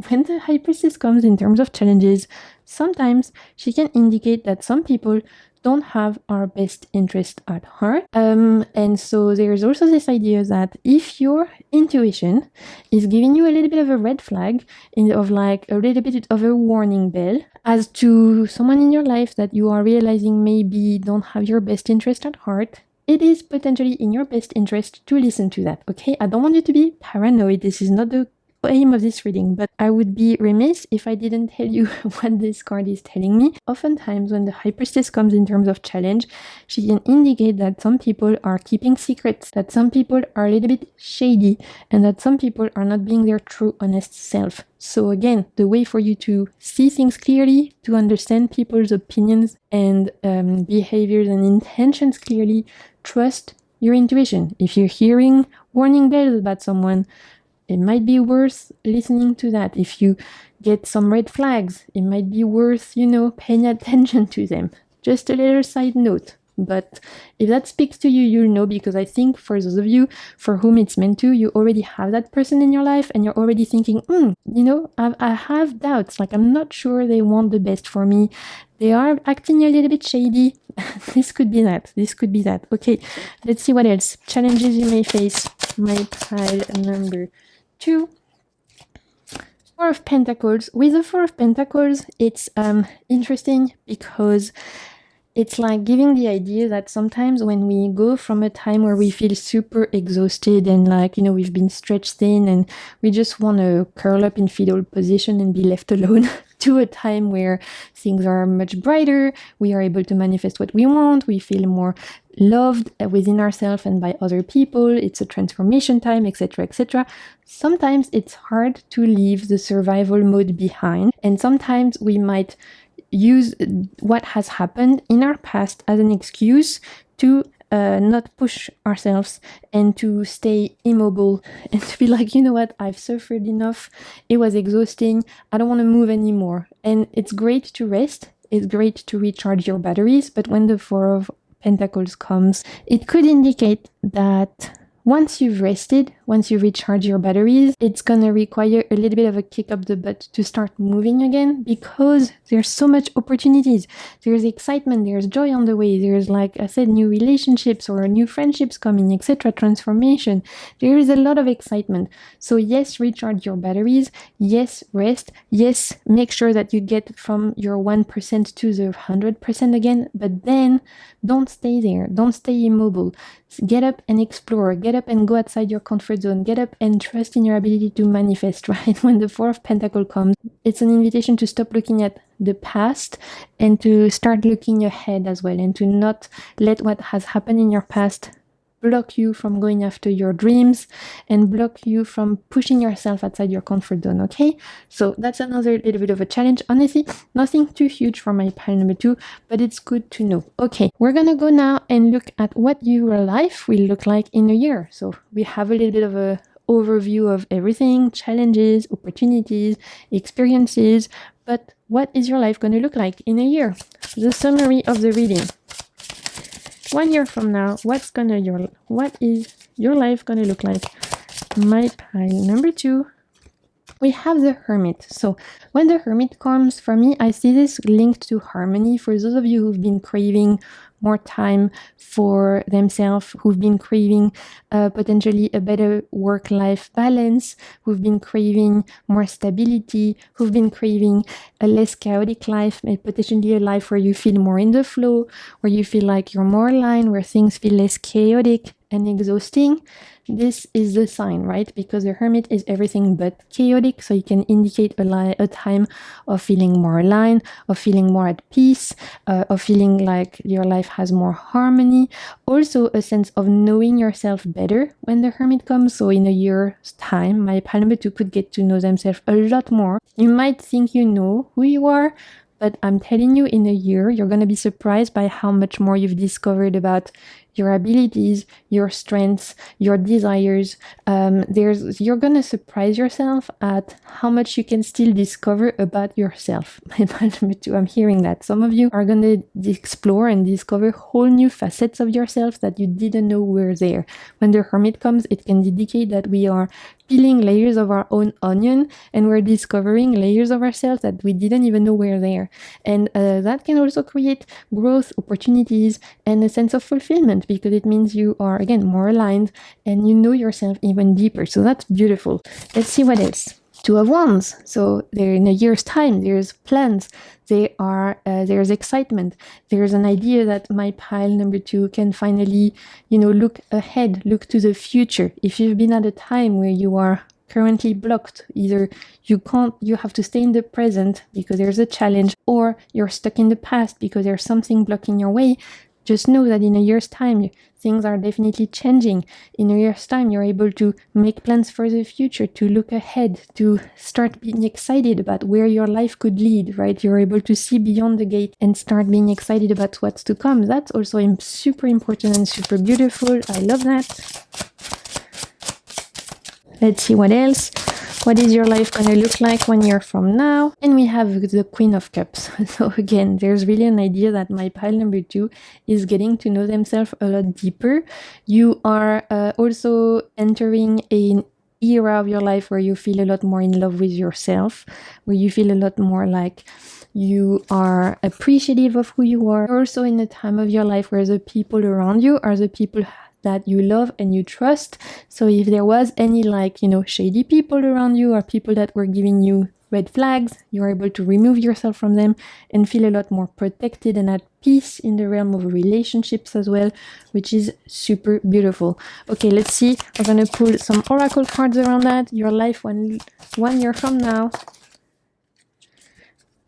when the High Priestess comes in terms of challenges, sometimes she can indicate that some people don't have our best interest at heart. And so there's also this idea that if your intuition is giving you a little bit of a red flag, of like a little bit of a warning bell as to someone in your life that you are realizing maybe don't have your best interest at heart, it is potentially in your best interest to listen to that, okay? I don't want you to be paranoid. This is not the aim of this reading, but I would be remiss if I didn't tell you what this card is telling me. Oftentimes when the High Priestess comes in terms of challenge, she can indicate that some people are keeping secrets, that some people are a little bit shady, and that some people are not being their true honest self. So again, the way for you to see things clearly, to understand people's opinions and behaviors and intentions clearly, trust your intuition. If you're hearing warning bells about someone, it might be worth listening to that. If you get some red flags, it might be worth, paying attention to them. Just a little side note. But if that speaks to you, you'll know, because I think for those of you for whom it's meant to, you already have that person in your life and you're already thinking, I have doubts. Like, I'm not sure they want the best for me. They are acting a little bit shady. This could be that. This could be that. Okay, let's see what else. Challenges you may face. My pile number 2. Four of Pentacles. With the Four of Pentacles, it's interesting because it's like giving the idea that sometimes when we go from a time where we feel super exhausted and we've been stretched thin and we just want to curl up in fetal position and be left alone to a time where things are much brighter, we are able to manifest what we want, we feel more loved within ourselves and by other people, it's a transformation time, etc., etc. Sometimes it's hard to leave the survival mode behind, and sometimes we might use what has happened in our past as an excuse to not push ourselves and to stay immobile and to be like, you know what, I've suffered enough, it was exhausting, I don't want to move anymore. And it's great to rest, it's great to recharge your batteries, but when the Four of Pentacles comes, it could indicate that once you've rested, once you recharge your batteries, it's gonna require a little bit of a kick up the butt to start moving again, because there's so much opportunities. There's excitement, there's joy on the way, there's, like I said, new relationships or new friendships coming, etc., transformation. There is a lot of excitement. So yes, recharge your batteries, yes, rest, yes, make sure that you get from your 1% to the 100% again, but then don't stay there, don't stay immobile. Get up and explore, get up and go outside your comfort zone, get up and trust in your ability to manifest, right? When the Four of Pentacles comes, it's an invitation to stop looking at the past and to start looking ahead as well, and to not let what has happened in your past block you from going after your dreams and block you from pushing yourself outside your comfort zone, okay? So that's another little bit of a challenge. Honestly, nothing too huge for my pile number 2, but it's good to know. Okay, we're gonna go now and look at what your life will look like in a year. So we have a little bit of a overview of everything, challenges, opportunities, experiences, but what is your life going to look like in a year? The summary of the reading. 1 year from now, what is your life gonna look like? My pile number 2, we have the Hermit. So when the Hermit comes, for me, I see this linked to harmony. For those of you who've been craving more time for themselves, who've been craving potentially a better work-life balance, who've been craving more stability, who've been craving a less chaotic life, potentially a life where you feel more in the flow, where you feel like you're more aligned, where things feel less chaotic and exhausting. This is the sign, right? Because the Hermit is everything but chaotic, so it can indicate a time of feeling more aligned, of feeling more at peace, of feeling like your life has more harmony. Also a sense of knowing yourself better when the Hermit comes. So in a year's time, my pile number 2 could get to know themselves a lot more. You might think you know who you are, but I'm telling you, in a year, you're going to be surprised by how much more you've discovered about your abilities, your strengths, your desires. You're going to surprise yourself at how much you can still discover about yourself. I'm hearing that. Some of you are going to explore and discover whole new facets of yourself that you didn't know were there. When the Hermit comes, it can indicate that we are peeling layers of our own onion, and we're discovering layers of ourselves that we didn't even know were there. And that can also create growth, opportunities, and a sense of fulfillment, because it means you are, again, more aligned and you know yourself even deeper. So that's beautiful. Let's see what else. Two of Wands. So there, in a year's time, there's plans. There's excitement. There's an idea that my pile number 2 can finally, look ahead, look to the future. If you've been at a time where you are currently blocked, either you have to stay in the present because there's a challenge, or you're stuck in the past because there's something blocking your way, just know that in a year's time, things are definitely changing. In a year's time, you're able to make plans for the future, to look ahead, to start being excited about where your life could lead, right? You're able to see beyond the gate and start being excited about what's to come. That's also super important and super beautiful. I love that. Let's see what else. What is your life going to look like 1 year from now? And we have the Queen of Cups. So again, there's really an idea that my pile number 2 is getting to know themselves a lot deeper. You are also entering an era of your life where you feel a lot more in love with yourself, where you feel a lot more like you are appreciative of who you are. You're also in a time of your life where the people around you are the people that you love and you trust. So if there was any shady people around you, or people that were giving you red flags, you're able to remove yourself from them and feel a lot more protected and at peace in the realm of relationships as well, which is super beautiful. Okay, let's see. We're gonna pull some oracle cards around that. Your life one year from now.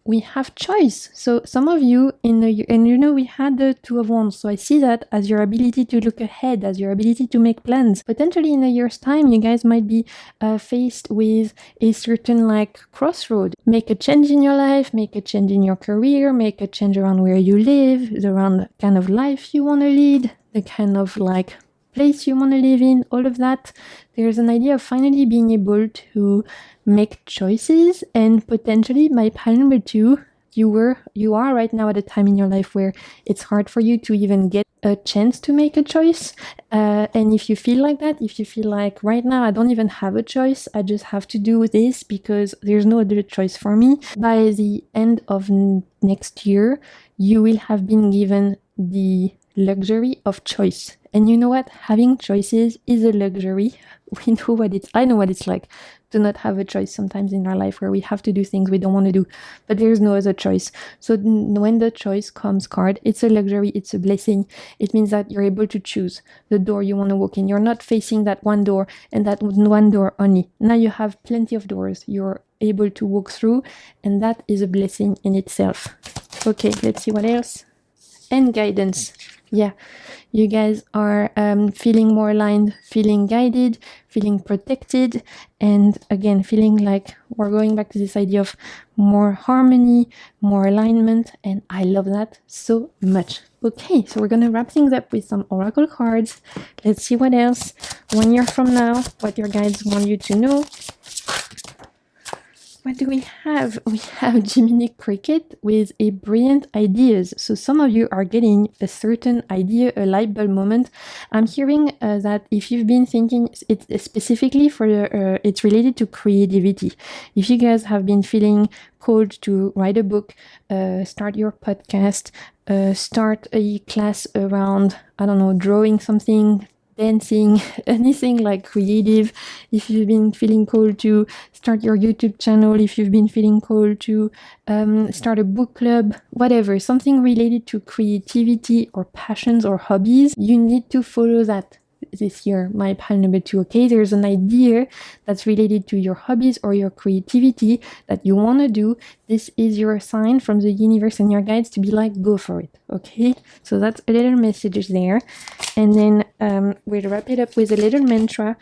We have choice. So some of you we had the Two of Wands. So I see that as your ability to look ahead, as your ability to make plans. Potentially in a year's time, you guys might be faced with a certain crossroad. Make a change in your life, make a change in your career, make a change around where you live, around the kind of life you want to lead, the kind of place you want to live in, all of that. There's an idea of finally being able to make choices, and potentially my pile number 2, you are right now at a time in your life where it's hard for you to even get a chance to make a choice. And if you feel like that, if you feel like right now I don't even have a choice, I just have to do this because there's no other choice for me, by the end of next year, you will have been given the luxury of choice. And you know what? Having choices is a luxury. I know what it's like to not have a choice sometimes in our life, where we have to do things we don't want to do, but there's no other choice. So when the choice comes card, it's a luxury, it's a blessing. It means that you're able to choose the door you want to walk in. You're not facing that one door and that one door only. Now you have plenty of doors you're able to walk through, and that is a blessing in itself. Okay, let's see what else. And guidance. Yeah, you guys are feeling more aligned, feeling guided, feeling protected, and again, feeling like we're going back to this idea of more harmony, more alignment, and I love that so much. Okay, so we're going to wrap things up with some oracle cards. Let's see what else. 1 year from now, what your guides want you to know. What do we have? We have Gemini Cricket with a brilliant ideas. So some of you are getting a certain idea, a light bulb moment. I'm hearing that if you've been thinking, it's specifically it's related to creativity. If you guys have been feeling called to write a book, start your podcast, start a class around, drawing something, dancing, anything creative, if you've been feeling called to start your YouTube channel, if you've been feeling called to start a book club, whatever, something related to creativity or passions or hobbies, you need to follow that this year, my pile number 2. Okay, there's an idea that's related to your hobbies or your creativity that you want to do. This is your sign from the universe and your guides to be go for it. Okay, so that's a little message there. And then we'll wrap it up with a little mantra.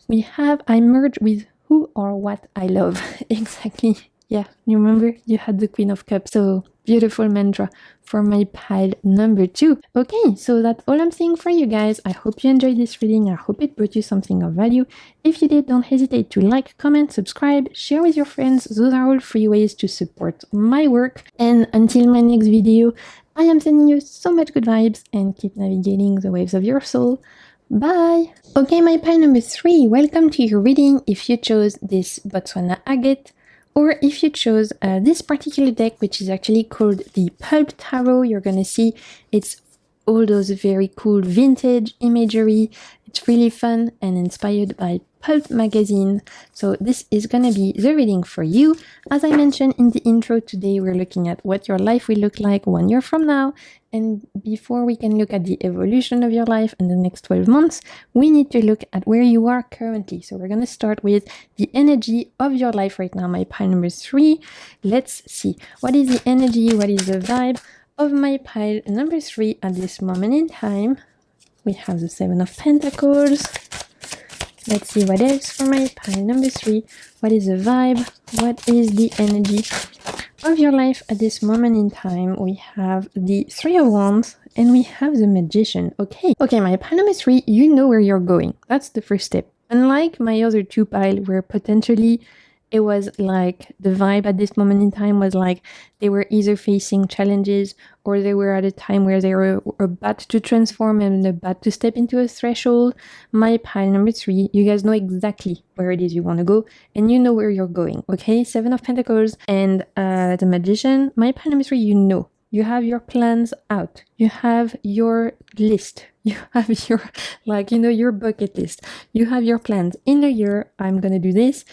We have, I merge with who or what I love. Exactly. Yeah, you remember you had the Queen of Cups. So beautiful mantra for my pile number 2. Okay, so that's all I'm saying for you guys. I hope you enjoyed this reading. I hope it brought you something of value. If you did, don't hesitate to like, comment, subscribe, share with your friends. Those are all free ways to support my work. And until my next video, I am sending you so much good vibes and keep navigating the waves of your soul. Bye! Okay, my pile number 3, welcome to your reading if you chose this Botswana agate, or if you chose this particular deck, which is actually called the Pulp Tarot. You're gonna see it's all those very cool vintage imagery. It's really fun and inspired by Pulp magazine. So this is gonna be the reading for you. As I mentioned in the intro, today we're looking at what your life will look like 1 year from now. And before we can look at the evolution of your life in the next 12 months, we need to look at where you are currently. So we're going to start with the energy of your life right now, my pile number 3. Let's see. What is the energy? What is the vibe of my pile number 3 at this moment in time? We have the 7 of Pentacles. Let's see what else for my pile number 3. What is the vibe? What is the energy of your life at this moment in time? We have the 3 of Wands and we have the Magician. Okay, my pile number 3, you know where you're going. That's the first step. Unlike my other 2 pile where potentially it was like the vibe at this moment in time was like they were either facing challenges or they were at a time where they were about to transform and about to step into a threshold. My pile number 3, you guys know exactly where it is you want to go and you know where you're going. Okay, 7 of Pentacles and the Magician. My pile number 3, you know. You have your plans out. You have your list. You have your, your bucket list. You have your plans. In a year, I'm going to do this,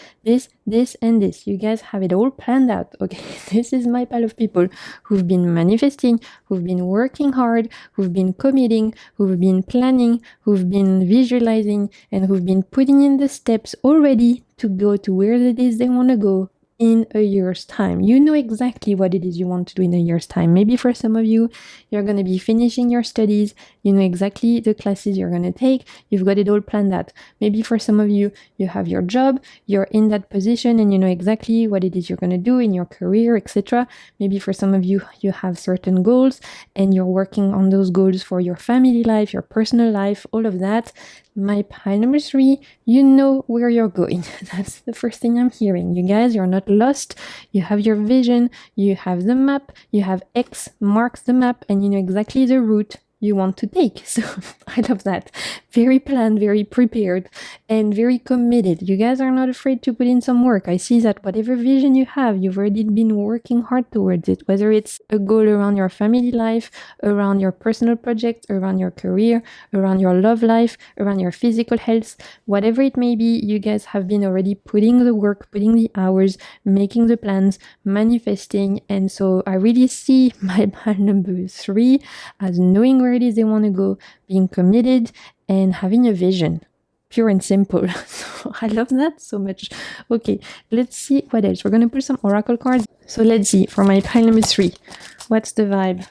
and this. You guys have it all planned out. Okay, this is my pile of people who've been manifesting, who've been working hard, who've been committing, who've been planning, who've been visualizing, and who've been putting in the steps already to go to where it is they want to go in a year's time. You know exactly what it is you want to do in a year's time. Maybe for some of you, you're going to be finishing your studies. You know exactly the classes you're going to take. You've got it all planned out. Maybe for some of you, you have your job, you're in that position and you know exactly what it is you're going to do in your career, etc. Maybe for some of you, you have certain goals and you're working on those goals for your family life, your personal life, all of that. My pile number 3, you know where you're going. That's the first thing I'm hearing. You guys, you're not lost. You have your vision. You have the map. You have X marks the map and you know exactly the route you want to take. So I love that. Very planned, very prepared, and very committed. You guys are not afraid to put in some work. I see that whatever vision you have, you've already been working hard towards it, whether it's a goal around your family life, around your personal project, around your career, around your love life, around your physical health, whatever it may be, you guys have been already putting the work, putting the hours, making the plans, manifesting. And so I really see my pile number 3 as knowing where it is they want to go, being committed, and having a vision. Pure and simple. So I love that so much. Okay, let's see what else. We're going to pull some oracle cards. So let's see for my pile number 3. What's the vibe?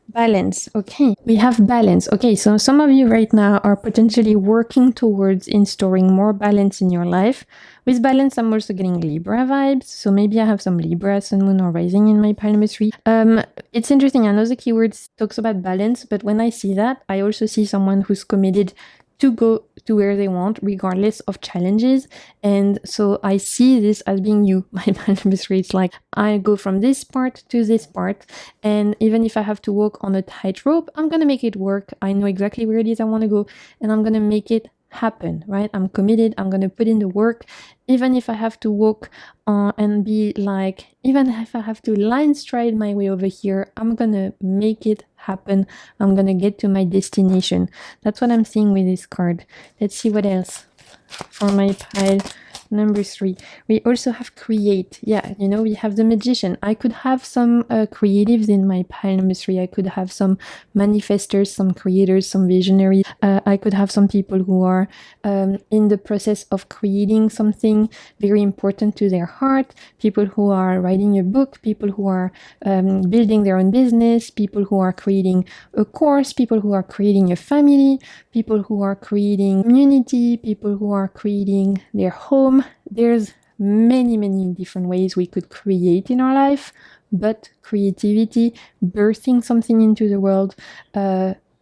Balance. Okay, we have balance. Okay, so some of you right now are potentially working towards installing more balance in your life. With balance, I'm also getting Libra vibes. So maybe I have some Libra, Sun, Moon, or Rising in my pile number 3. It's interesting. I know the keywords talks about balance, but when I see that, I also see someone who's committed to go to where they want, regardless of challenges. And so I see this as being you, my pile number 3. It's like I go from this part to this part, and even if I have to walk on a tightrope, I'm gonna make it work. I know exactly where it is I want to go, and I'm gonna make it happen, right? I'm committed. I'm gonna put in the work, even if I have to walk and be like, even if I have to line stride my way over here, I'm gonna make it happen. I'm gonna get to my destination. That's what I'm seeing with this card. Let's see what else for my pile number 3. We also have create. Yeah, you know, we have the Magician. I could have some creatives in my pile number 3. I could have some manifestors, some creators, some visionaries. I could have some people who are in the process of creating something very important to their heart, people who are writing a book, people who are building their own business, people who are creating a course, people who are creating a family, people who are creating community, people who are creating their home. There's many different ways we could create in our life, but creativity, birthing something into the world,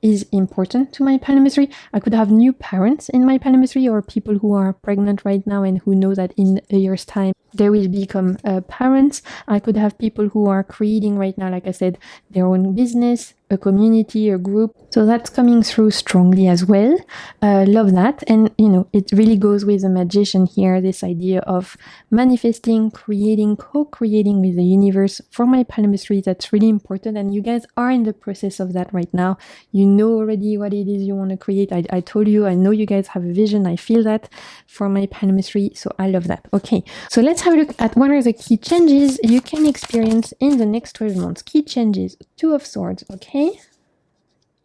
is important to my pile number 3. I could have new parents in my pile number 3, or people who are pregnant right now and who know that in a year's time they will become parents. I could have people who are creating right now, like I said, their own business, a community, a group. So that's coming through strongly as well. Love that. And, it really goes with the magician here, this idea of manifesting, creating, co-creating with the universe. For my palmistry, that's really important. And you guys are in the process of that right now. You know already what it is you want to create. I told you, I know you guys have a vision. I feel that for my palmistry. So I love that. Okay, so let's have a look at what are the key changes you can experience in the next 12 months. Key changes, Two of Swords, okay?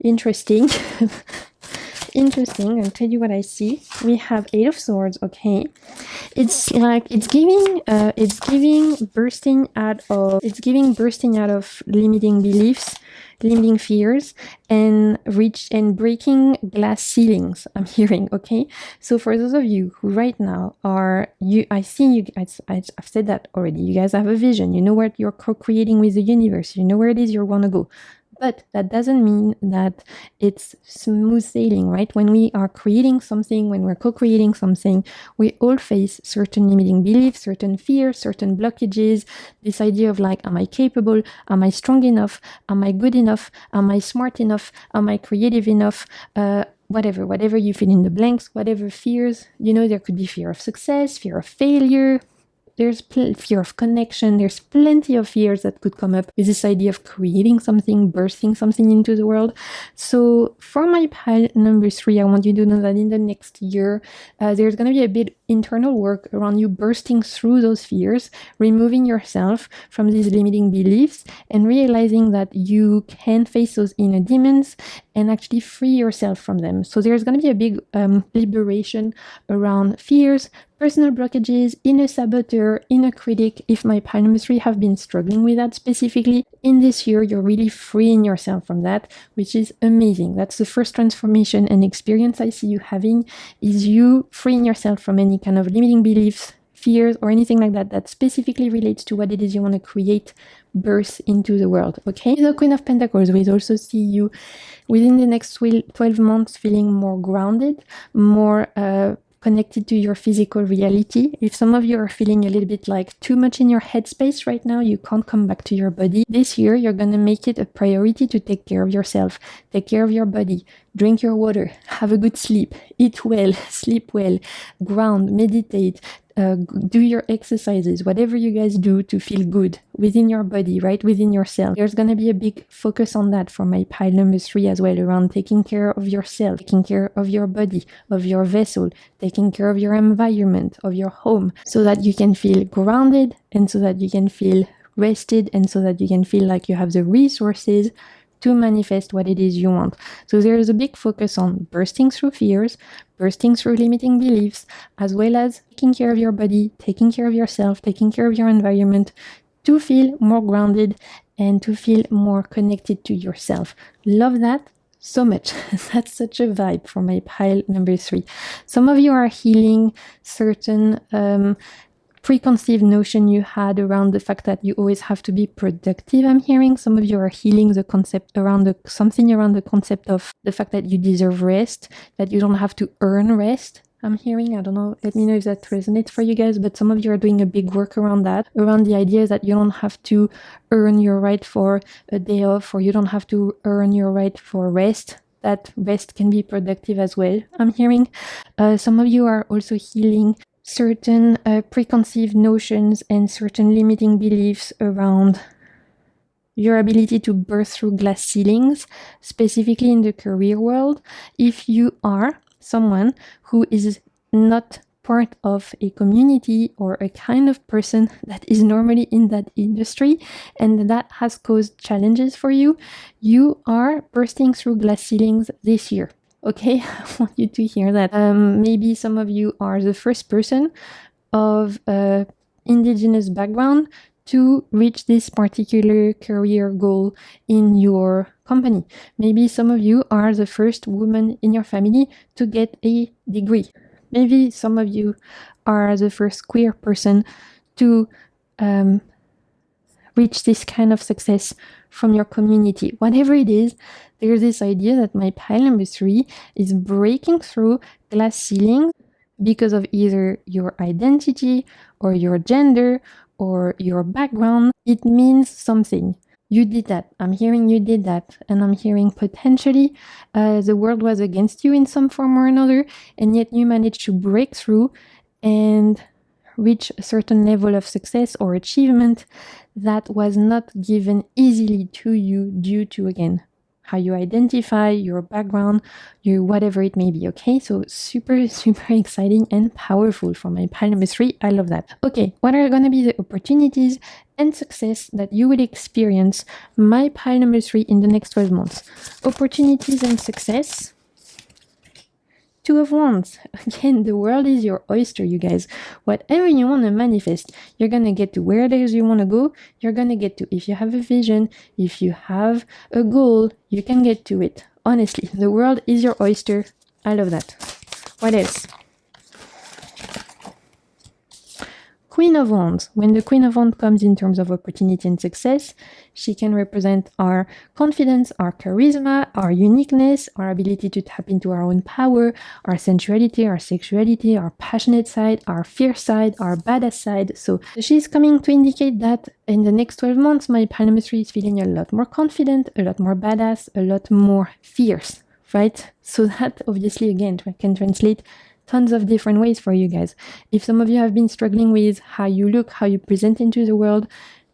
Interesting. Interesting. I'll tell you what I see. We have Eight of Swords, okay? It's like it's giving bursting out of limiting beliefs, limiting fears, and breaking glass ceilings. I'm hearing, okay? So for those of you who right now I've said that already. You guys have a vision. You know what you're co-creating with the universe. You know where it is you want to go. But that doesn't mean that it's smooth sailing, right? When we are creating something, when we're co-creating something, we all face certain limiting beliefs, certain fears, certain blockages, this idea of like, am I capable? Am I strong enough? Am I good enough? Am I smart enough? Am I creative enough? Whatever you fill in the blanks, whatever fears, there could be fear of success, fear of failure, there's fear of connection. There's plenty of fears that could come up with this idea of creating something, bursting something into the world. So for my pile number 3, I want you to know that in the next year, there's going to be a bit internal work around you bursting through those fears, removing yourself from these limiting beliefs, and realizing that you can face those inner demons and actually free yourself from them. So there's going to be a big liberation around fears, personal blockages, inner saboteur, inner critic. If my pile number 3 have been struggling with that specifically, in this year, you're really freeing yourself from that, which is amazing. That's the first transformation and experience I see you having, is you freeing yourself from any kind of limiting beliefs, fears, or anything like that that specifically relates to what it is you want to create, birth into the world. Okay, the Queen of Pentacles, we also see you within the next 12 months feeling more grounded, more connected to your physical reality. If some of you are feeling a little bit like too much in your headspace right now, you can't come back to your body. This year, you're going to make it a priority to take care of yourself, take care of your body, drink your water, have a good sleep, eat well, sleep well, ground, meditate, do your exercises, whatever you guys do to feel good within your body, right? Within yourself. There's going to be a big focus on that for my pile number 3 as well, around taking care of yourself, taking care of your body, of your vessel, taking care of your environment, of your home, so that you can feel grounded and so that you can feel rested and so that you can feel like you have the resources to manifest what it is you want. So there is a big focus on bursting through fears, bursting through limiting beliefs, as well as taking care of your body, taking care of yourself, taking care of your environment, to feel more grounded and to feel more connected to yourself. Love that so much. That's such a vibe for my pile number 3. Some of you are healing certain preconceived notion you had around the fact that you always have to be productive. I'm hearing some of you are healing the concept around the concept of the fact that you deserve rest, that you don't have to earn rest. I'm hearing, I don't know, let me know if that resonates for you guys, but some of you are doing a big work around that, around the idea that you don't have to earn your right for a day off, or you don't have to earn your right for rest. That rest can be productive as well. I'm hearing some of you are also healing certain preconceived notions and certain limiting beliefs around your ability to burst through glass ceilings, specifically in the career world. If you are someone who is not part of a community or a kind of person that is normally in that industry and that has caused challenges for you, you are bursting through glass ceilings this year. Okay, I want you to hear that. Maybe some of you are the first person of indigenous background to reach this particular career goal in your company. Maybe some of you are the first woman in your family to get a degree. Maybe some of you are the first queer person to reach this kind of success from your community. Whatever it is, there's this idea that my pile number 3 is breaking through glass ceilings because of either your identity or your gender or your background. It means something. You did that. I'm hearing you did that. And I'm hearing potentially the world was against you in some form or another, and yet you managed to break through and reach a certain level of success or achievement that was not given easily to you due to, again, how you identify, your background, your whatever it may be, okay? So super, super exciting and powerful for my pile number 3. I love that. Okay, what are going to be the opportunities and success that you will experience, my pile number 3, in the next 12 months? Opportunities and success. 2 of Wands. Again, the world is your oyster, you guys. Whatever you want to manifest, you're going to get to where it is you want to go. You're going to get to, if you have a vision, if you have a goal, you can get to it. Honestly, the world is your oyster. I love that. What else? Queen of Wands. When the Queen of Wands comes in terms of opportunity and success, she can represent our confidence, our charisma, our uniqueness, our ability to tap into our own power, our sensuality, our sexuality, our passionate side, our fierce side, our badass side. So she's coming to indicate that in the next 12 months, my pile number 3 is feeling a lot more confident, a lot more badass, a lot more fierce, right? So that obviously, again, can translate tons of different ways for you guys. If some of you have been struggling with how you look, how you present into the world,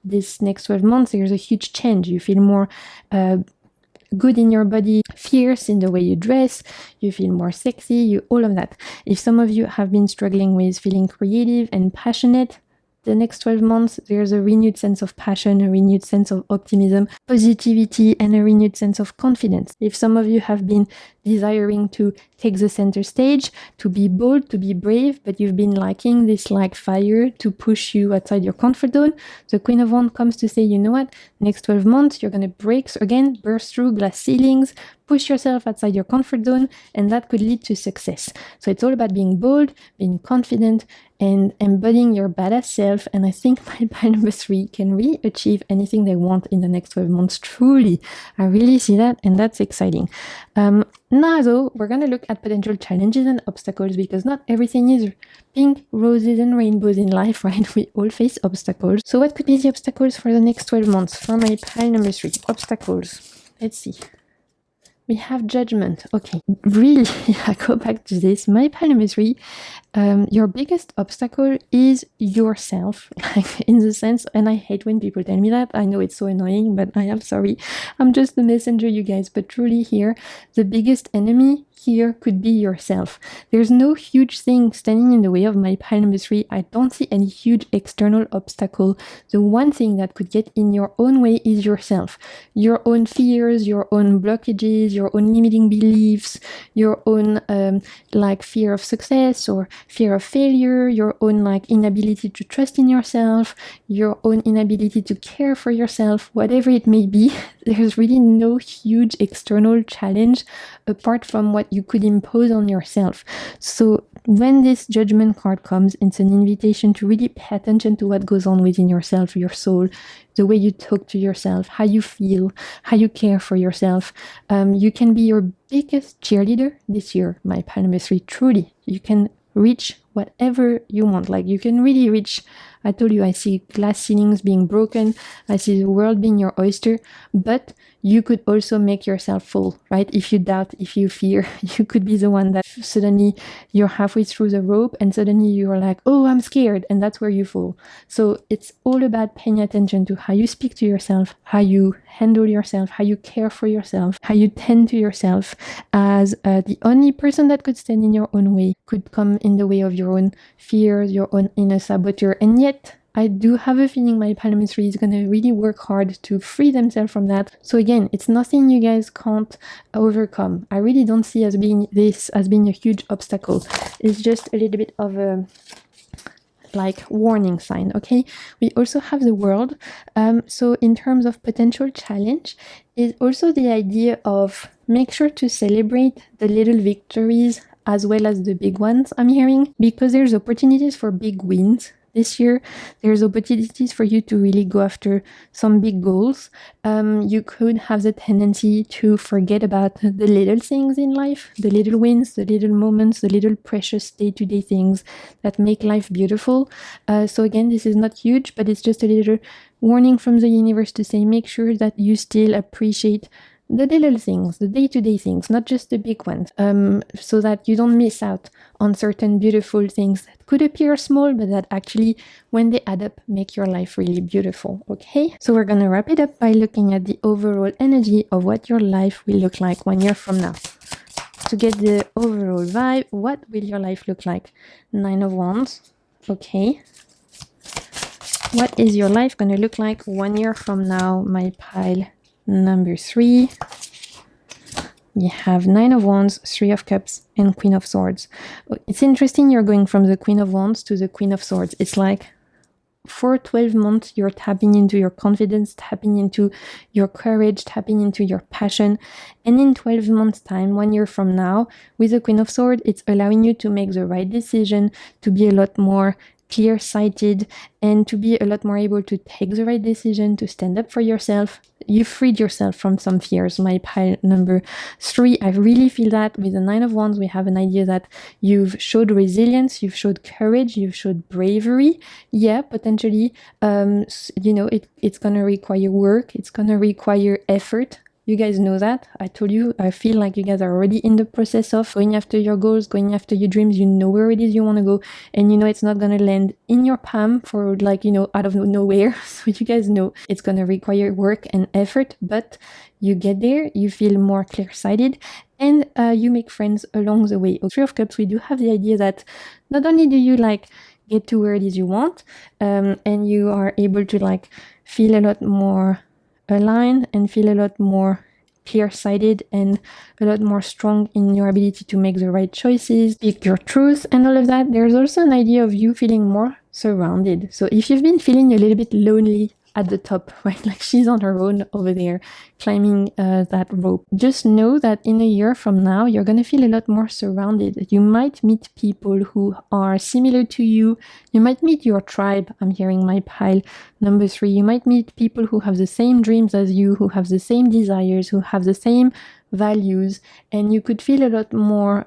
this next 12 months, there's a huge change. You feel more good in your body, fierce in the way you dress, you feel more sexy, all of that. If some of you have been struggling with feeling creative and passionate, the next 12 months, there's a renewed sense of passion, a renewed sense of optimism, positivity, and a renewed sense of confidence. If some of you have been desiring to take the center stage, to be bold, to be brave, but you've been lacking this fire to push you outside your comfort zone, the Queen of Wands comes to say, you know what, next 12 months, you're going to burst through glass ceilings, push yourself outside your comfort zone, and that could lead to success. So it's all about being bold, being confident, and embodying your badass self. And I think my pile number 3 can really achieve anything they want in the next 12 months. Truly, I really see that, and that's exciting. Now, though, we're going to look at potential challenges and obstacles, because not everything is pink, roses, and rainbows in life, right? We all face obstacles. So what could be the obstacles for the next 12 months for my pile number 3? Obstacles. Let's see. We have judgment. Okay, really, I go back to this. My pile number 3, your biggest obstacle is yourself, in the sense, and I hate when people tell me that. I know it's so annoying, but I am sorry. I'm just the messenger, you guys. But truly here, the biggest enemy here could be yourself. There's no huge thing standing in the way of my pile number 3. I don't see any huge external obstacle. The one thing that could get in your own way is yourself. Your own fears, your own blockages, your own limiting beliefs, your own fear of success or fear of failure, your own inability to trust in yourself, your own inability to care for yourself, whatever it may be. There's really no huge external challenge apart from what you could impose on yourself. So when this judgment card comes, it's an invitation to really pay attention to what goes on within yourself, your soul, the way you talk to yourself, how you feel, how you care for yourself. You can be your biggest cheerleader this year, my pile number 3. Truly, you can reach whatever you want. You can really reach, I told you, I see glass ceilings being broken, I see the world being your oyster, but you could also make yourself fall, right? If you doubt, if you fear, you could be the one that suddenly you're halfway through the rope and suddenly you're like, oh, I'm scared, and that's where you fall. So it's all about paying attention to how you speak to yourself, how you handle yourself, how you care for yourself, how you tend to yourself, as the only person that could stand in your own way could come in the way of your own fears, your own inner saboteur. And yet, I do have a feeling my pile number 3 is going to really work hard to free themselves from that. So again, it's nothing you guys can't overcome. I really don't see being a huge obstacle. It's just a little bit of a warning sign, okay? We also have the world. So in terms of potential challenge, is also the idea of make sure to celebrate the little victories as well as the big ones, I'm hearing, because there's opportunities for big wins this year. There's opportunities for you to really go after some big goals. You could have the tendency to forget about the little things in life, the little wins, the little moments, the little precious day-to-day things that make life beautiful. So again, this is not huge, but it's just a little warning from the universe to say, make sure that you still appreciate the little things, the day-to-day things, not just the big ones, so that you don't miss out on certain beautiful things that could appear small, but that actually, when they add up, make your life really beautiful, okay? So we're gonna wrap it up by looking at the overall energy of what your life will look like 1 year from now. To get the overall vibe, what will your life look like? 9 of Wands, okay. What is your life gonna look like 1 year from now, my pile number 3? We have 9 of Wands, 3 of Cups, and Queen of Swords. It's interesting you're going from the Queen of Wands to the Queen of Swords. It's like for 12 months, you're tapping into your confidence, tapping into your courage, tapping into your passion. And in 12 months' time, 1 year from now, with the Queen of Swords, it's allowing you to make the right decision, to be a lot more clear-sighted, and to be a lot more able to take the right decision, to stand up for yourself. You freed yourself from some fears, my pile number 3. I really feel that with the 9 of Wands, we have an idea that you've showed resilience, you've showed courage, you've showed bravery. Yeah, potentially, it's going to require work, it's going to require effort. You guys know that. I told you, I feel like you guys are already in the process of going after your goals, going after your dreams. You know where it is you want to go. And you know it's not going to land in your palm for out of nowhere. So you guys know it's going to require work and effort. But you get there, you feel more clear-sighted, and you make friends along the way. 3 of Cups, we do have the idea that not only do you get to where it is you want, and you are able to feel a lot more aligned and feel a lot more clear-sighted and a lot more strong in your ability to make the right choices, speak your truth, and all of that. There's also an idea of you feeling more surrounded. So if you've been feeling a little bit lonely at the top, right, like she's on her own over there climbing that rope, just know that in a year from now you're going to feel a lot more surrounded. You might meet people who are similar to you. You might meet your tribe. I'm hearing my pile number 3. You might meet people who have the same dreams as you, who have the same desires, who have the same values, and you could feel a lot more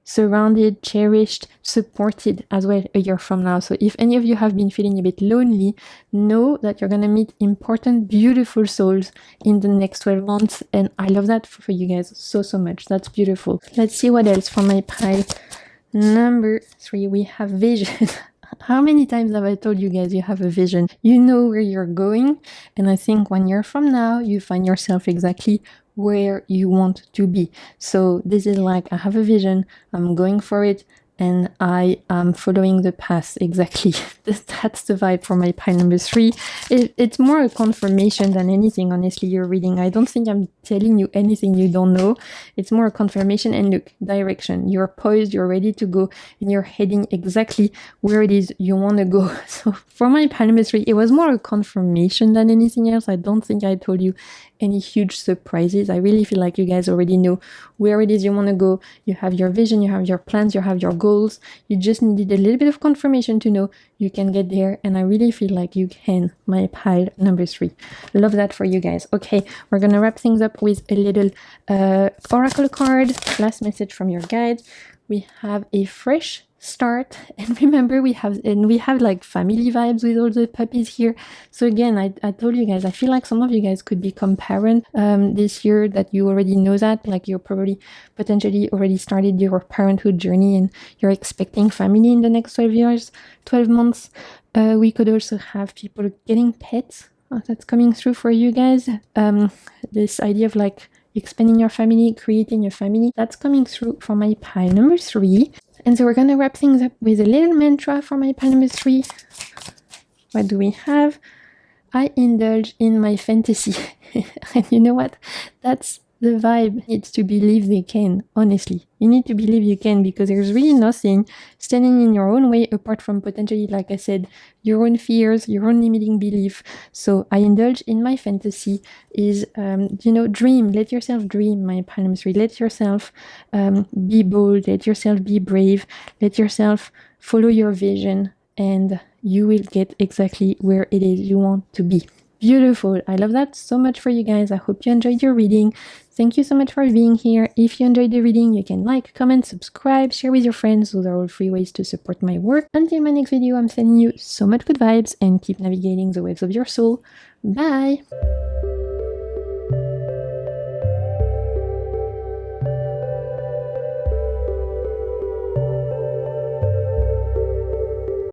surrounded, cherished, supported as well a year from now. So if any of you have been feeling a bit lonely, know that you're going to meet important, beautiful souls in the next 12 months. And I love that for you guys so much. That's beautiful. Let's see what else for my pile number 3. We have vision. How many times have I told you guys you have a vision? You know where you're going. And I think 1 year from now, you find yourself exactly where you want to be. So this is I have a vision, I'm going for it, and I am following the path exactly. That's the vibe for my pile number 3. It's more a confirmation than anything, honestly, your reading. I don't think I'm telling you anything you don't know. It's more a confirmation, and look, direction. You're poised, you're ready to go, and you're heading exactly where it is you want to go. So for my pile number 3, it was more a confirmation than anything else. I don't think I told you any huge surprises. I really feel like you guys already know where it is you want to go. You have your vision, you have your plans, you have your goals. You just needed a little bit of confirmation to know you can get there, and I really feel like you can, my pile number 3. Love that for you guys. Okay, we're gonna wrap things up with a little oracle card. Last message from your guides. We have a fresh start, and remember we have family vibes with all the puppies here. So again, I told you guys, I feel like some of you guys could become parent this year, that you already know that, you're probably potentially already started your parenthood journey and you're expecting family in the next 12 months. We could also have people getting pets. That's coming through for you guys. This idea of expanding your family, creating a family, that's coming through for my pile number 3. And so we're going to wrap things up with a little mantra for my pile number 3. What do we have? I indulge in my fantasy. And you know what? That's the vibe. Needs to believe they can, honestly. You need to believe you can, because there's really nothing standing in your own way apart from potentially, like I said, your own fears, your own limiting belief. So I indulge in my fantasy is, dream. Let yourself dream, my pile number 3. Let yourself be bold. Let yourself be brave. Let yourself follow your vision. and you will get exactly where it is you want to be. Beautiful. I love that so much for you guys. I hope you enjoyed your reading. Thank you so much for being here. If you enjoyed the reading, you can like, comment, subscribe, share with your friends. Those are all free ways to support my work. Until my next video, I'm sending you so much good vibes and keep navigating the waves of your soul. Bye!